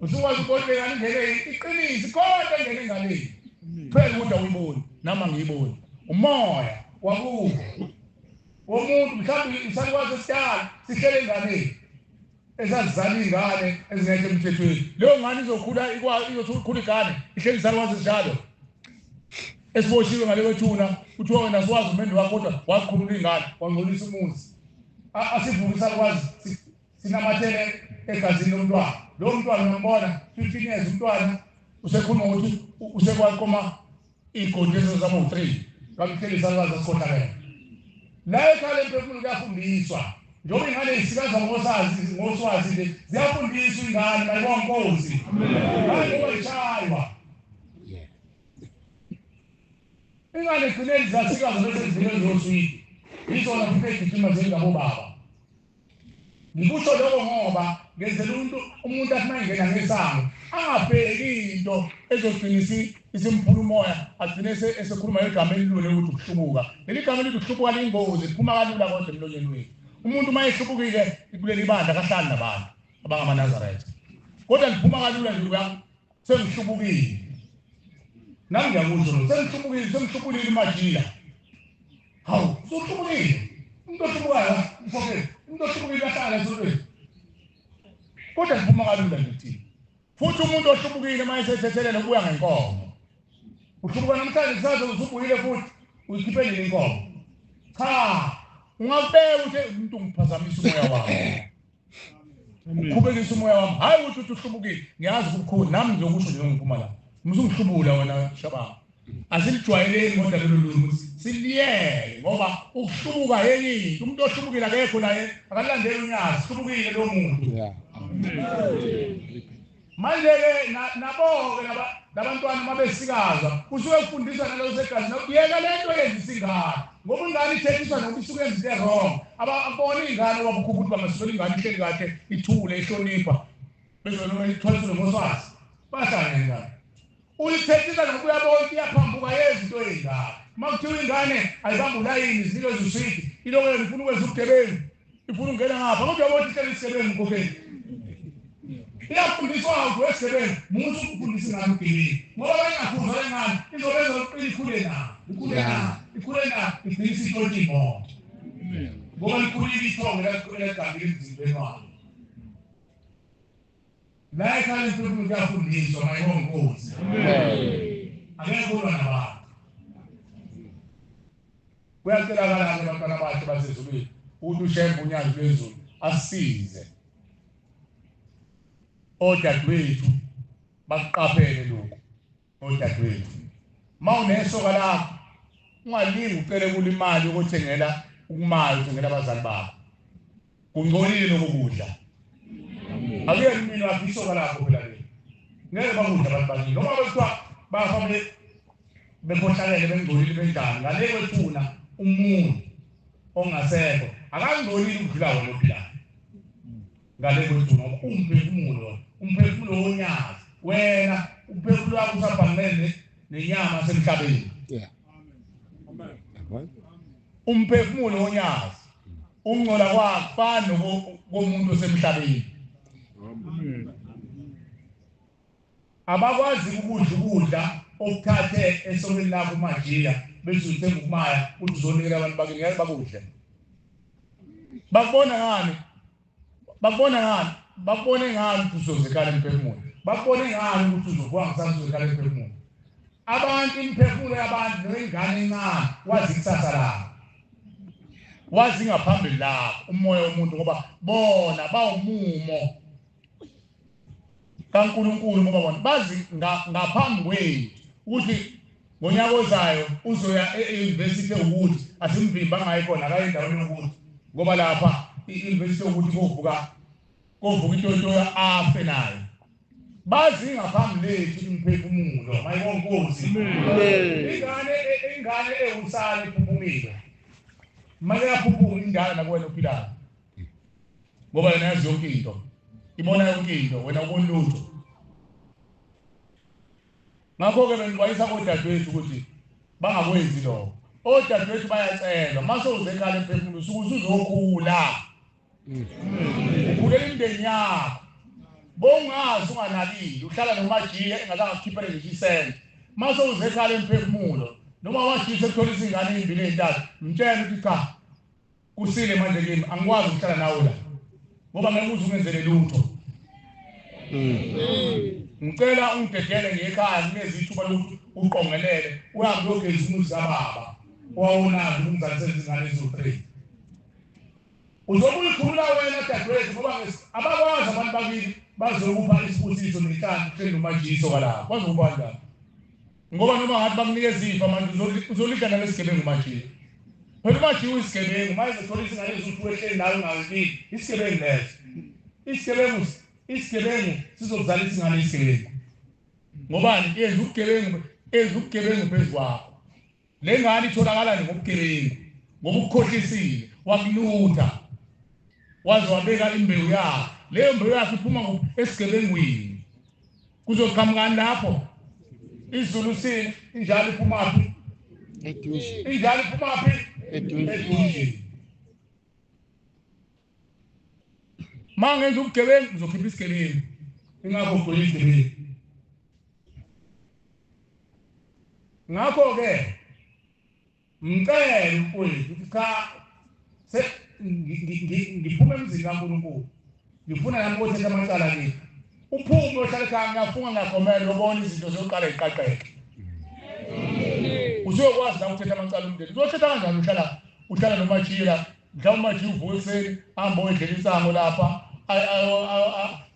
usukwazi ukubona ngene iqinisi kodwa ngene ngaleni phela ukuthi awuyiboni nama ngiyiboni umoya wakubo womuntu mhlawumbe isakwazi esihlala sihlele ngane ezazizala ingane ezingekho emthethweni leyo ngane izokhula izokhula igane ihleli isakwazi njalo esiboshiwe ngale wethuna uthiwa wena siwazi umendo wakho kodwa wakhulula ingane wangcolisa umuzi asivuka isakwazi sinamathele egazini lomntwana lo mntwana uyambona 15 years umntwana usekhuluma ukuthi usekwaqoma igondezo zabo 3 kamhleli isakwazi asikhonakela la ekhaya emphefumulo kuyafundiswa njengoba ingane isikaza ngoswazi le ziyafundiswa ingane mayibonkosi hayi ishaywa ingane kuneni zasikaza bese zivele zoswidi izona futhi egijima njengabo baba ngikusho lokho ngoba ngenzela umuntu athi mayingena ngesango angabheki into ezogcina isimphula umoya agcine esekhuluma igama elilule ukuthi ukuhlubuka leli gama elithi ukuhlubuka liyingozi liphuma kalula kodwa emlonyeni wethu umuntu mayehlubukile kuleli bandla kahlali nabantu abangamaNazaretha kodwa liphuma kalula nje sengihlubukile nami ngiyakusho sengihlubukile imajila hawu usuhlubukile umuntu ohlubukayo mfowethu umuntu ohlubukile kahlala esonweni kodwa liphuma kalula ngithi futhi umuntu ohlubukile mayesethethelela ukuya ngenkomo uhlubuka namhlanje kusaze usubuyile futhi uyikhiphe inkomo cha ungabeka ukuthi umuntu ngiphazamisa umoya wami ukhubekisa umoya wami hayi ukuthi uhlubukile ngiyazi ukukhulu nami ngizokusho nje ngiphuma la musungihlubula wena shabanga asilijwayeleni kodwa lelo lulu siliyeke ngoba ukuhlubuka yini umuntu ohlubukile akekho naye akalandela unyazi uhlubukile lo muntu manje ke nabo labantwana mabesikaza usuke ufundisa nalo segazini uyeka lento yenzisa ingane ngoba ingane ithethiswa nokuthi isuke yenze wrong ababona ingane wabukhupha ukuthi bangasukela ingane ihleli kahle ithule ihlonipha bezona ithwaliswe ngoswazi bahlangene ngane uyithethisa nokuthi uyabona iyaphambuka yenza into yengane makuthiwa ingane ayibamba ulayini zilo ziswidi iloko ifuna ukwenza ubugebengu ifuna ungena ngapha kodwa uyabona ihleli isebenzi ngokeni iyafundiswa ukuthi wesebenzi umuntu ukufundisa ingane ugebengu ngoba bengafundwa ingane izobenza ikhule na iphilisa ikhonti imoto ngoba likhulile ithongo legama emzimbeni wakhe la ekhaya emphefumulo kuyafundiswa mayibonkosi angeke kulwa nabantu kuyacelakala abantwana bakhe basezulwini ukuthi ushembe unyazi lwezulu asisize odadewethu bakuqaphele lokho odadewethu mawunesoka lakho ungalingi ucele kula imali yokuthengela ukumali uthengela abazali bakho kungcolile lokudla akuye mina wafisoka lakho phela le ngeke bakudla abantu baningi noma bethiwa bafa bekhohlakele bengcolile benjani ngale kwethuna umuntu ongasekho akangcolile ukudlula wona ophilayo ngale kwethuna umphefumulo wonyazi wena umphefumulo wakho usabhangene nenyama semhlabeni umphefumulo wonyazi ungcola kwakho fana komuntu osemhlabeni abakwazi ukudla okuthathe esokweni lakho majila bese uthenga ukumaya ukuthi uzonikela abantu bakhe ngeke bakudle bakubone ngani ukuthi uzozekala emphefumulo bakubone ngani ukuthi uzokwanga uzozekala emphefumulo abantu imphefumulo yabantu nengane encane wazi ikusasa lakho wazi ngaphambili lakho umoya womuntu ngoba bona bawumumo kaNkulunkulu ngoba bona bazi ngaphambi kwethu ukuthi ngonyaka ozayo uzoya e-university ukuthi asimvimba ngayi khona akayindaweni yokuthi ngoba lapha i-university ukuthi kovuka itotoya afe nayo bazi ngaphambi lethu imphefumulo mayibonkosi ingane ewusana iphuphumile make yaphuphuka ingane nakuwena ophilayo ngoba yena yazi yonke into ibona yonke into wena ubona lutho ngakho ke bengixwayisa kodadewethu ukuthi bangakwenzi lokho odadewethu bayacelwa mase uzekhala emphefumulo usuke uzokhula ukhulela imndeni yakho bongazi unganakile uhlala nomajiya engazange akhiphele nje isent mase uzekhala emphefumulo noma washisa ekuthola izingane ezimbili ezintathu mtshela ukuthi cha kusile manje kimi angikwazi ukuhlala nawe la ngoba ngeke uzungenzele lutho ngicela ungidedele ngekhaya kunezithuba lokuthi uqongelele uhambe uyogeza umuzi kababa owawunazi umzali sezingane eziwu-3 uzobe uyikhulula wena dadewethu ngoba abakwazi abantu bakini bazokupha isibusiso nenhlanhla kuhleli nomajiso kalapho bazokuba njani ngoba noma ngathi bakunikeza ifa manje uzolidla nalesigebengu majiya phela umajiya uyisigebengu manje uthola izingane eziwu-2 ehleli nayo ungazilindi isigebengu leso isigebengu sizokuzala izingane isigebengu ngobani yenza ubugebengu phezu kwakho le ngane itholakala ngobugebengu ngoba ukukhohlisile wakulutha waze wabeka imbewu yakho leyo mbewu yakho iphuma esigebengwini kuzoqhamukani lapho izulu sini injalo iphumaphi injalo iphumaphi edunjini mangenza ubugebengu uzokhipha isigebengu ingakho ugcwele isigebengu ngakho-ke ngicela mfowethu ukuthi cha ngiphume emzini kaNkulunkulu ngifuna nami ukuthetha amacala kimi uphume ohlala ekhaya ngiyafunga ngiyagomela ubona izinto zokuqala ziqaqeke uzokwazi la ukuthetha amacala omndeni uzothetha kanjani uhlala nomajiya mhlawumbe umajiya uvuka ekuseni ahambe oyedlela isango lapha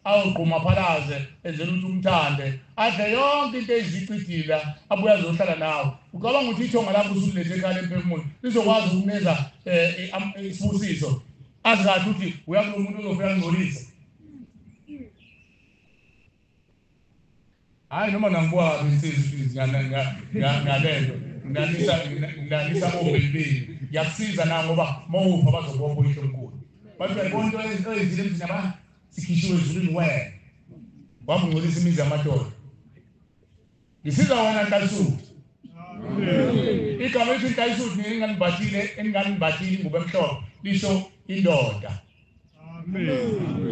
awugquma phalaze enzela ukuthi umthande adle yonke into ezicidila abuya azohlala nawe ucabanga ukuthi ithonga lapho usulethe ekhaya emphefumulo lizokwazi ukunikeza isibusiso azi kahle ukuthi uyakulo muntu uzofika ngcolisa hayi noma nangibuka insizwa ngalento nginanisa obelibili yakusiza na ngoba mawupha bazobopha uyihlo omkhulu bathi uyabona into ezile emzini abantu sikhishiwe ezulwini wena wabungcolisa imizi yamadoda ngisiza wena Ntalisuthi igama elithi Ntalisuthi enginganibathile ingubo emhlophe lisho indoda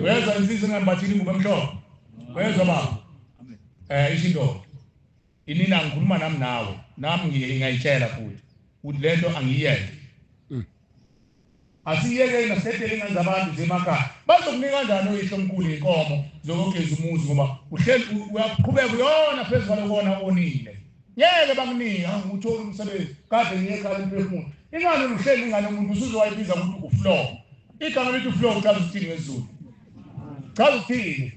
wezwa insizwa enginganibathile ingubo emhlophe wezwa baba isho indoda inina ngikhuluma nami ngiyayitshela futhi ukuthi lento angiyenze asiyeke nasetele ingane abantu zemakhaya bazokunika kanjani oyihlo omkhulu inkomo zokugeza umuzi ngoba uhleli uyaqhubeka uyona phezulu kwalokona onile ngeke bakunika nguthola umsebenzi kade ngiyekhaya emphefumulo ingane uhleli ingane umuntu usuzowayibiza ukuthi uflow igama lithi uflow uchaza ukuthini ngesiZulu chaza ukuthini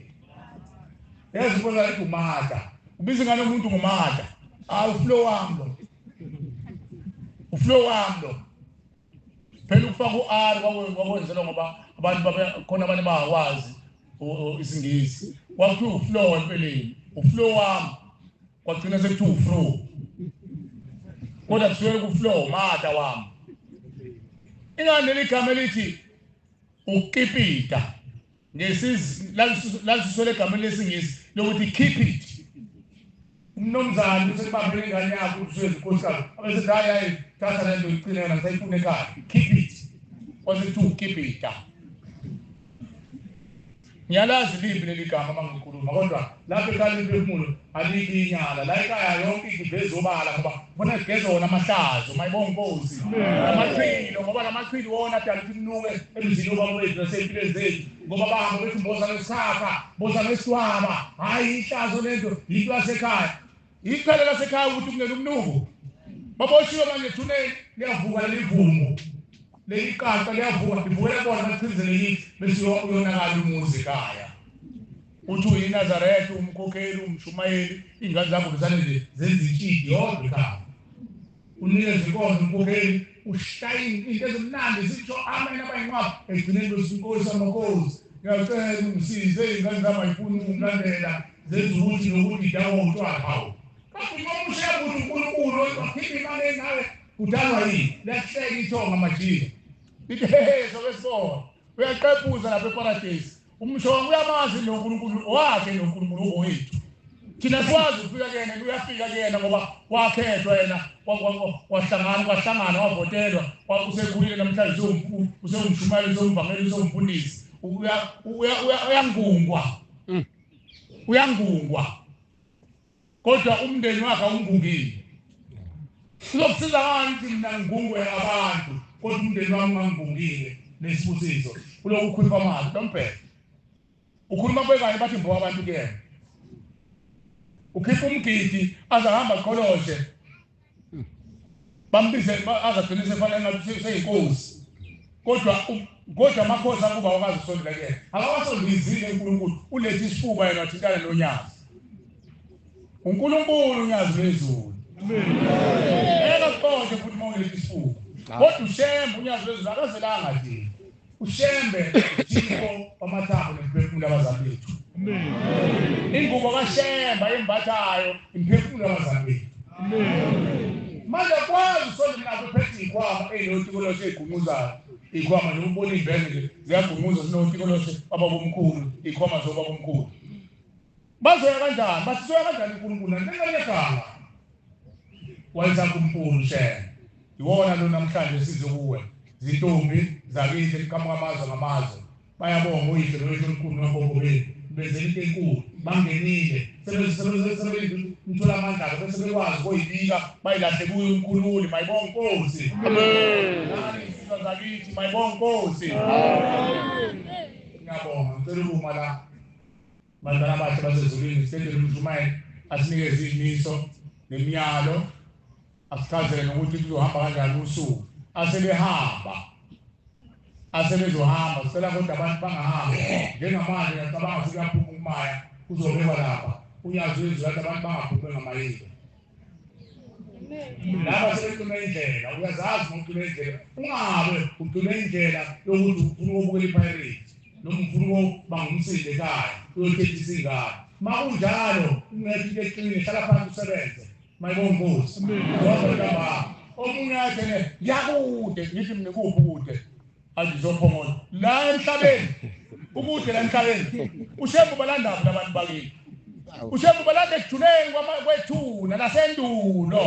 yazi ubona lithi umata ubiza ingane umuntu ngumata uflow wami lo phela ukufaka u-R kwakwenzelwa ngoba abantu khona abantu bangakwazi isingisi kwakuthiwa uflow empeleni uflow wami kwagcina sekuthiwa uflow kodwa kusuke kuflow mata wami ingane ligama elithi ukukipita lalisisole egameni lesingisi lokuthi keep it umnomzana usekubambele ingane yakho ukuthi usezinkosikazi abesethi hayi thatha lento igcine yona ngisayifuna ekhaya keep it kwasekuthi ukukipita ngiyalazi libi leli gama uma ngikhuluma kodwa lapho ekhaya emphefumulo alikho inyala la ekhaya yonke igiveza obala ngoba bona sigeza wona amahlazo mayibonga inkosi amachilo ngoba lamachilo wona adala ukuthi mnuke emzini obaba wethu nasempilweni zethu ngoba bahamba bethi mboza nesikhapha mboza nesiwaba hayi ihlazo lento yinto yasekhaya iqala lasekhaya ukuthi kungena umnuko baboshiwe manje ethuneni liyavuka lelivumo leyiqaqa liyavuka livukela bona bachizele lithi bese uyonakala umuzi ekhaya uthi uyinazarethu umkhokheli umshumayeli ingane zakho bezane nje zenza intshidi yodwa ekhaya unikeza inkonzo umkhokheli ushayini into ezimnandi zisho amen abayinqwaba egcineni besinkosi amakhosi ngiyacela ungisize iy'ngane zami ayifuni ukumlandela zenza ukuthi nokuthi dawo utshwala hawu kanti noma ushaya ukuthi uNkulunkulu wakhipha imali enawe kudalwa yini lakuhleka ithonga majiya lithi hehe sokesibona uyaqephuza lapha eparadesi umshongo uyamazi noNkulunkulu wakhe noNkulunkulu owethu thina sikwazi ukufika kuyena uyafika kuyena ngoba wakhethwa yena wahlangana wavotelwa usekhulile namhlanje usewumshumayeli usewumvangeli usewumfundisi uyangungwa kodwa umndeni wakhe awungungile sizokusiza kanti mina ngingungwe abantu kodwa umndeni wami ungangungile nesibusiso kuloku ukhuluma manje domphethe ukhuluma bekanye bathi mbo abantu kuyena ukhipha umgidi azahamba qoloshe bambize azagcina sefana ngathi seyinkosi kodwa amakhosi akuba wakazi usondela kuyena akawasondizile uNkulunkulu ulethe isifuba yena wathintana nonyazi uNkulunkulu unyazi lezulu qonke futhi mawulethe isifuba kodwa ushembe unyazi lezulu akazelanga nje ushembe jiko wamathambo nemphefumulo abazali bethu ingubo kaShemba embathayo imphefumulo abazali bethu manje kwazi usondela lapho phethi ikhwama eyinothikoloshe egunquzayo ikhwama nje ubona imbenge ziyagunquza sinothikoloshe bababomkhulu ikhwama zobabomkhulu bazoya kanjani bathisoya kanjani uNkulunkulu njengalekhala wayenza kuMkhulu Shemba iwona lo namhlanje sizokuwe zintombi zakithi liqhamuka amazwe ngamazwe bayabonga uyise loyise omkhulu nogogo bethu benzela into enkulu bangenile sebenzithola amandla bese bekwazi koyibika bayilahle kuyo uNkulunkulu mayibonga Nkosi amen nani insizwa zakithi mayibonga Nkosi amen ngiyabonga ngicela ukuma la bantwana bakhe basezulwini sitendele umjumayeli asinikeze izimiso nemiyalo asichazele nokuthi kuzohamba kanjani usuku asebezohamba sicela kodwa abantu bangahamba njengamanje ngiyacabanga kuyaphuma umaya kuzobekwa lapha unyazi wezulu abantu bangaphuphe ngamayilo laba sebecula indlela uyazazi ngokucula indlela ungabe ucula indlela yokuthi ufuna ukubukela iPirate noma ufuna ukuba ngumsinde ekhaya uyothethisa ingane makunjalo ungeke eqine hlala phansi usebenze mayibonga Nkosi ngoba omunye athi yakude ngithi mina kuphi kude azizophongola la emhlabeni ukude la emhlabeni uShemba balandaphi labantu bakini uShemba balanda ekuthuneni kwethuna nasendulo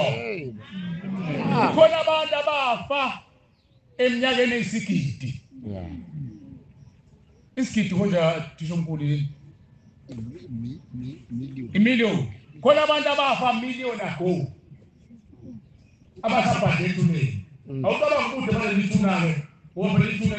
khona abantu abafa eminyakeni eyisigidi isigidi konje thisho omkhulu imiliyoni khona abantu abafa miliyoni ago abasabhadela ethuneni awucabanga ukuthi manje lithuna-ke ngoba lithuna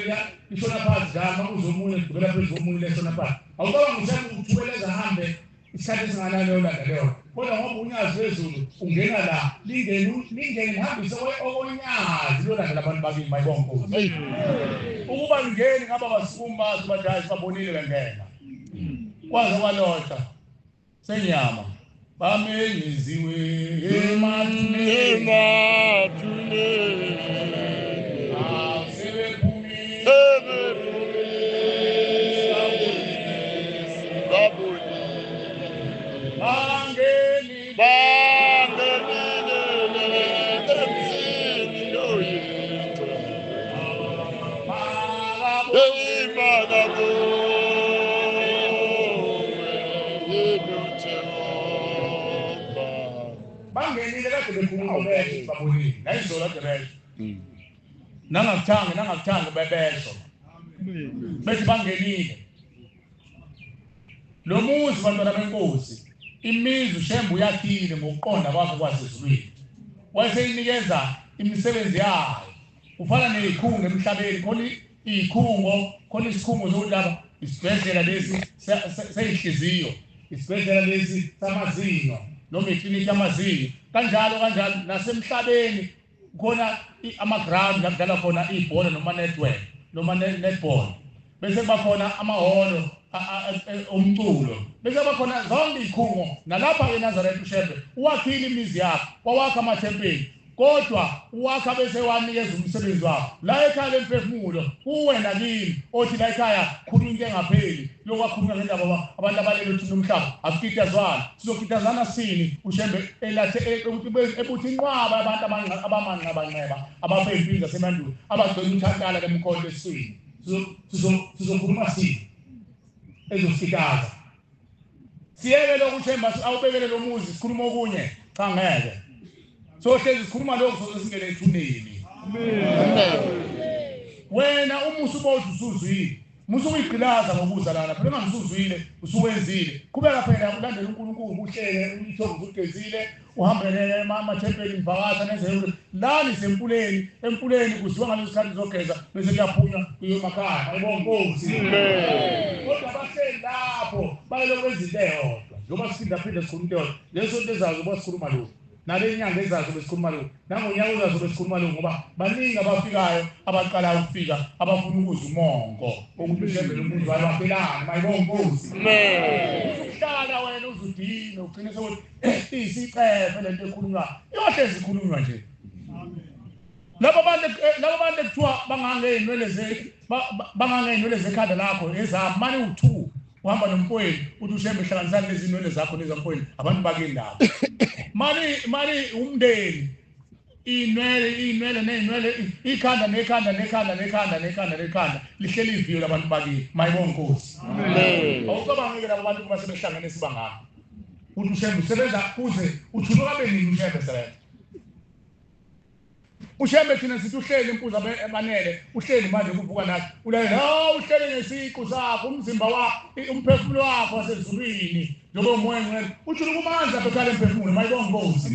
lishona phansi njalo makuzomunye kugibela phezulu komunye leshona phansi awucabanga ukuthi uthubeleza hambe isikhathi esinganani yolanda leyo kodwa ngoba unyazi wezulu ungena la lingene lihambise okonyazi lolandela abantu bakini mayibonga Nkosi ukuba ngeni ngaba basukumi bazi bathi hayi babonile bengena kwaze kwalotha senyama bamenyeziwe emathuneni bangenile kade bekhuluma besho babonile nayizola kade nangakuthanga bebesho bethi bangenile lo muzi bantwana benkosi imizi uShemba uyakhile ngokuqonda kwakhe kwasezulwini wayeseyinikeza imisebenzi yayo ufana nezikhungo emhlabeni khona izikhungo khona isikhungo sokulaba isibhedlela lesi seyihliziyo isibhedlela lesi samazinyo noma iklinikhi yamazinyo kanjalo nasemhlabeni khona ama-ground la kudlala khona ibhola noma network noma netball bese bakhona amahholo omculo bese bakhona zonke izikhungo nalapha eNazaretha uShemba uwakhile imizi yakhe wawakha amathempeli kodwa uwakha bese wanikeza umsebenzi wakhe la ekhaya lemphefumulo uwena kimi othi la ekhaya khuluma into engapheli lokwakhuluma ngendaba abantu abalele uthini umhlaba asikitazwana sizokitazana sini uShemba elathe ebuthi inqwaba abantu abamanqaba abafempini zasemandulo abagcwele umthankala lemkhonto esini sizokhuluma sini ezofikaza siyeke lokuthemba awubekele lo muzi sikhuluma okunye cha ngeke so hlezi sikhuluma lokho sosingene ethuneni wena umusa ubothi usuzwile musu uyigqilaza ngokuzalana phela ngamsuzwile usuwenzile kubeka phela ulandela uNkulunkulu uhlele uyithoba ugezile uhambele amathempeli imvakasha nenze lani sempuleni empuleni kuziwa ngaleso sikhathi zogeza bese kuyaphunywa kuyemakhaya ayibona Nkosi kodwa bahleli lapho bayelokwenza into eyodwa njengoba siphinda sikhuluma into eyodwa leso into ezayo bosikhuluma lokho nale nyanga ezazo besikhuluma lokho nangonyaka uzazo besikhuluma lokho ngoba baningi abafikayo abaqala ukufika abafuna ukuza umongo ukuthi ushembele umuntu wabaphelana mayibona Nkosi uhlala wena uzudine ugcine sokuthi isicefe lento ekhulunywa yohle zikhulunywa nje labo bantu ekuthiwa bangangeyinwele zekhanda lakho ezami manje u2 uhamba nomfowenu uthi ushembe hlanganisana lezinwele zakho nezamfowenu abantu bakendawo mali umndeni inwele nenwele ikhanda lihleli iviyo labantu bakini mayibona Nkosi awucabangeke labo bantu kuba sebehlangene sibangaka uthi ushembe usebenza kuze uthuluka benini ushembe sebenza ushembe thina sithi uhleli impuza ebanele uhleli manje kuvuka nathi ulayela uhleli ngesiqu sakho umzimba wakho umphefumulo wakho wasezulwini njengoba umoya ngcwele uthula kumanzi aphethala emphefumulo mayibona Nkosi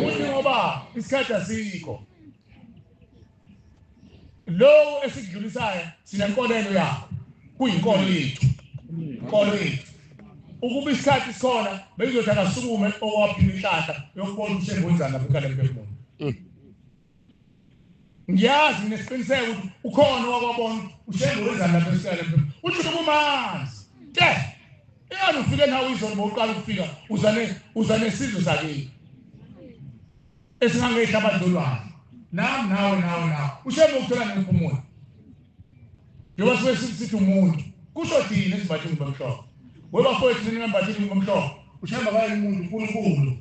uthi ngoba isikhathi asikho lo esikudlulisayo sinenkolelo yakho kuyinkolo yethu ukuba isikhathi sikhona beyizothi akasukume okwaphila inhlahla yokubona ushembe wenzani aphethala emphefumulo ngiyazi nesiqiniseko ukuthi ukhona wakwabona ushembe wenzani lapha esikhathi uthi kumanzi yena ufike nawe izolo boqala ukufika uzane isizwe sakini esingangehla abadolwane nawe ushembe ukuthola ngemphumulo njengoba sibe sithi umuntu kusho thina esibathini bomhlobo webafowethu thina ngembathini bomhlobo ushembe kaye umuntu uNkulunkulu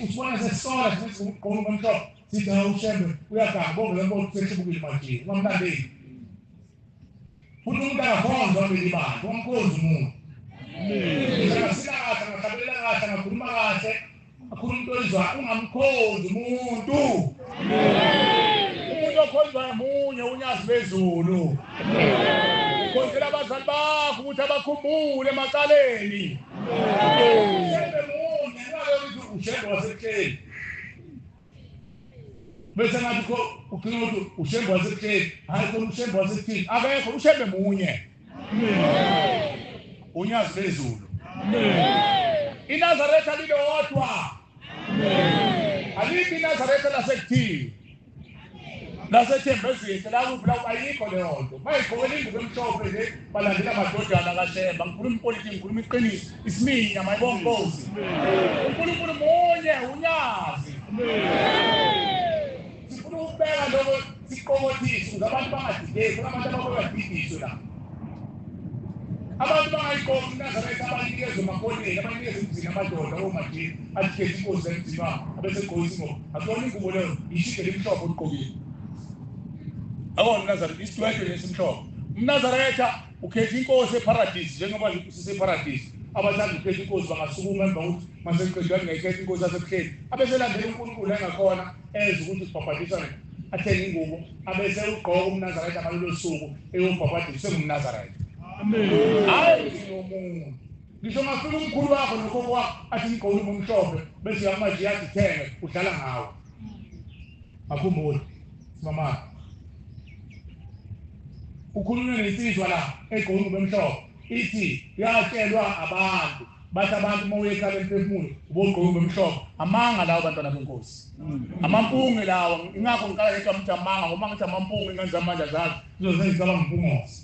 usibona sesola siqhoma bomhlobo sithi ushembe uyaganga bonke lento sesibukile manje ungamlandeli futhi umuntu akakhonzwa ngelibandla wamkhonza umuntu singasilaka ngahlabelela kahle ngakhuluma kahle akhuluma into ezwa ungamkhonzi umuntu umuntu okhonzwayo munye unyazi bezulu khonzela abazali bakho ukuthi abakhumbule emaqaleni ushembe wasekuhleni bese ngathi ugcina ukuthi ushembe wasekuhleni hayi khona ushembe wasekuthini akekho ushembe munye unyazi bezulu iNazaretha lilodwa alikho iNazaretha lasekuthini lasethembezini la kuvula ayikho leyo nto mayigqokela ingubo emhlophe nje balandela amadodana kaShemba ngikhuluma ipolitiki ngikhuluma iqiniso isiminya mayibona Nkosi uNkulunkulu munye unyazi sifuna ukubeka lokho siqokothise abantu bangadideki abantu abakwadidiswe la abantu bangayiqoqi iNazaretha abanikeza emakoleni abanikeza emzini amadoda omajini athikethe inkosi emzini wakho abesegqokisa ingubo akubona ingubo leyo ishide limhlophe uliqokile awona Nazaretha isitwethe lesimhlophe uNazaretha ukhetha inkosi eparadise njengoba siseparadise abathanda ukhetha inkosi bangasukuma emva ukuthi maseqedwe ngekhetha inkosi yasebuhleni abeselandela uNkulunkulu engakhona eze ukuthi sibhabhadisane athenge ingubo abese ugqoka umNazaretha ngalelo suku eyobhabhadisa ngumNazaretha amen hayi umuntu ngisho ngafika umkhulu wakho nokhokho wakho athi ngigqoke umhlophe bese yamaji yathi thenge udlala ngawe akhumbule mama ukhulunywe nensizwa la egqoke umhlophe ithi yatshelwa abantu bathi abantu mawuye ekhaya emphefumulo ubogqoke umhlophe amanga lawo bantwana benkosi amampunge lawo ingakho ngikala ethi amanga ngoba ngithi amampunge ngenza amandla zazo zizozenzisaba ngimpungosi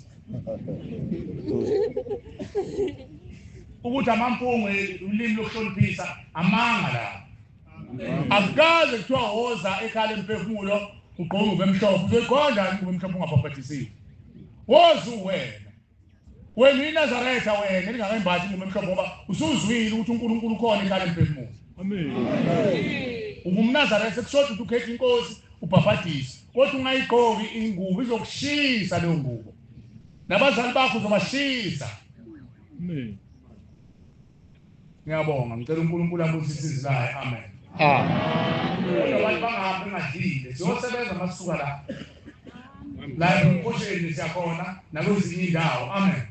ukuthi amampunge ulimi lokuhloniphisa amanga la akukaze kuthiwa hoza ekhaya emphefumulo ugqoke umhlophe uzoyiqonda umhlophe ungabhabhatisile wozu wena iNazaretha wena elingakembathi ingubo emhlophe ngoba usuzwile ukuthi uNkulunkulu ukhona ekhaya emphefumulo amen ungumNazaretha kusho ukuthi ukhetha inkosi ubhabhadise kodwa ungayigqoki ingubo izokushisa leyo ngubo nabazali bakho uzobashisa. Amen. Ngiyabonga, ngicela uNkulunkulu abusise izizlayo. Amen. Abantu bangahambi ngadlile siyosebenza masuka la emkhosheni siyakhona nakwezinye indawo. Amen.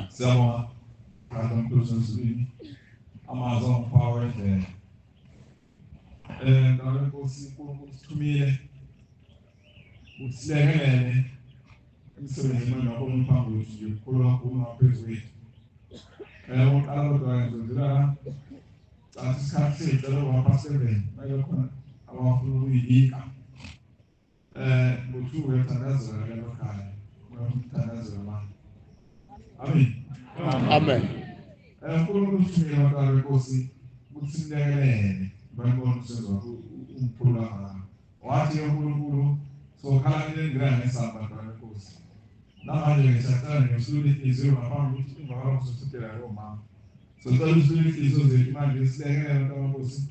Siyabonga kaMkhulu Sibini amazwi ngemphawu endlela. Ngale Nkosi uNkulunkulu sithumile usilekelele emsebenzini ngakho phambi kwethu nje kukhulu kakhulu ngaphezulu kwethu. Uqala kodwa ngizozela sathi isikhathi sethu lokho phasebeni bayokhona abafuna ukuyibika. Ngothu wethandazela lekhaya. Ngothandazela manje. Amen. Amen. UNkulunkulu uthumile abantwana beNkosi ukuthi silekelele bayibona umsebenzi umphula ngalo. Wathi uNkulunkulu sokhala ngendlela ngesamba abantwana beNkosi. Namanje ngisacela ngesulule inhliziyo ngaphambi ukuthi ingakho kusithela komama. Socela usulule inhliziyo zethu manje silekelele abantwana beNkosi.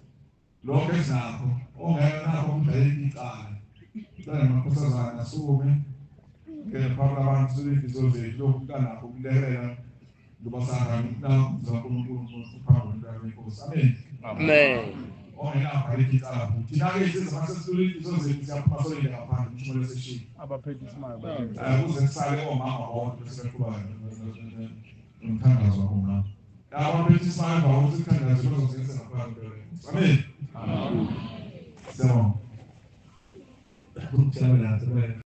Lokho esinakho ongeke nakho umdayeli icala. Sicela amakhosazana asukume ngephambi kwabantu usulule inhliziyo zethu lokho umntanakho ukulekelela lubasanga uNkulunkulu uphambi kwenkosi. Amen. Amen. Ongenabhaleki icala futhi. Thina-ke siza masesitulile inhliziyo zethu siyaphuma soyile ngaphandle umshumo leseshini. Abaphethe isimanga. Kuze kusale omama bonke bese beqhubeka nomthandazo womama. Abaphethe isimanga ukuthi umthandazo bazozenzisa ngaphandle kwenkosi. Amen. Amen. Siyabonga.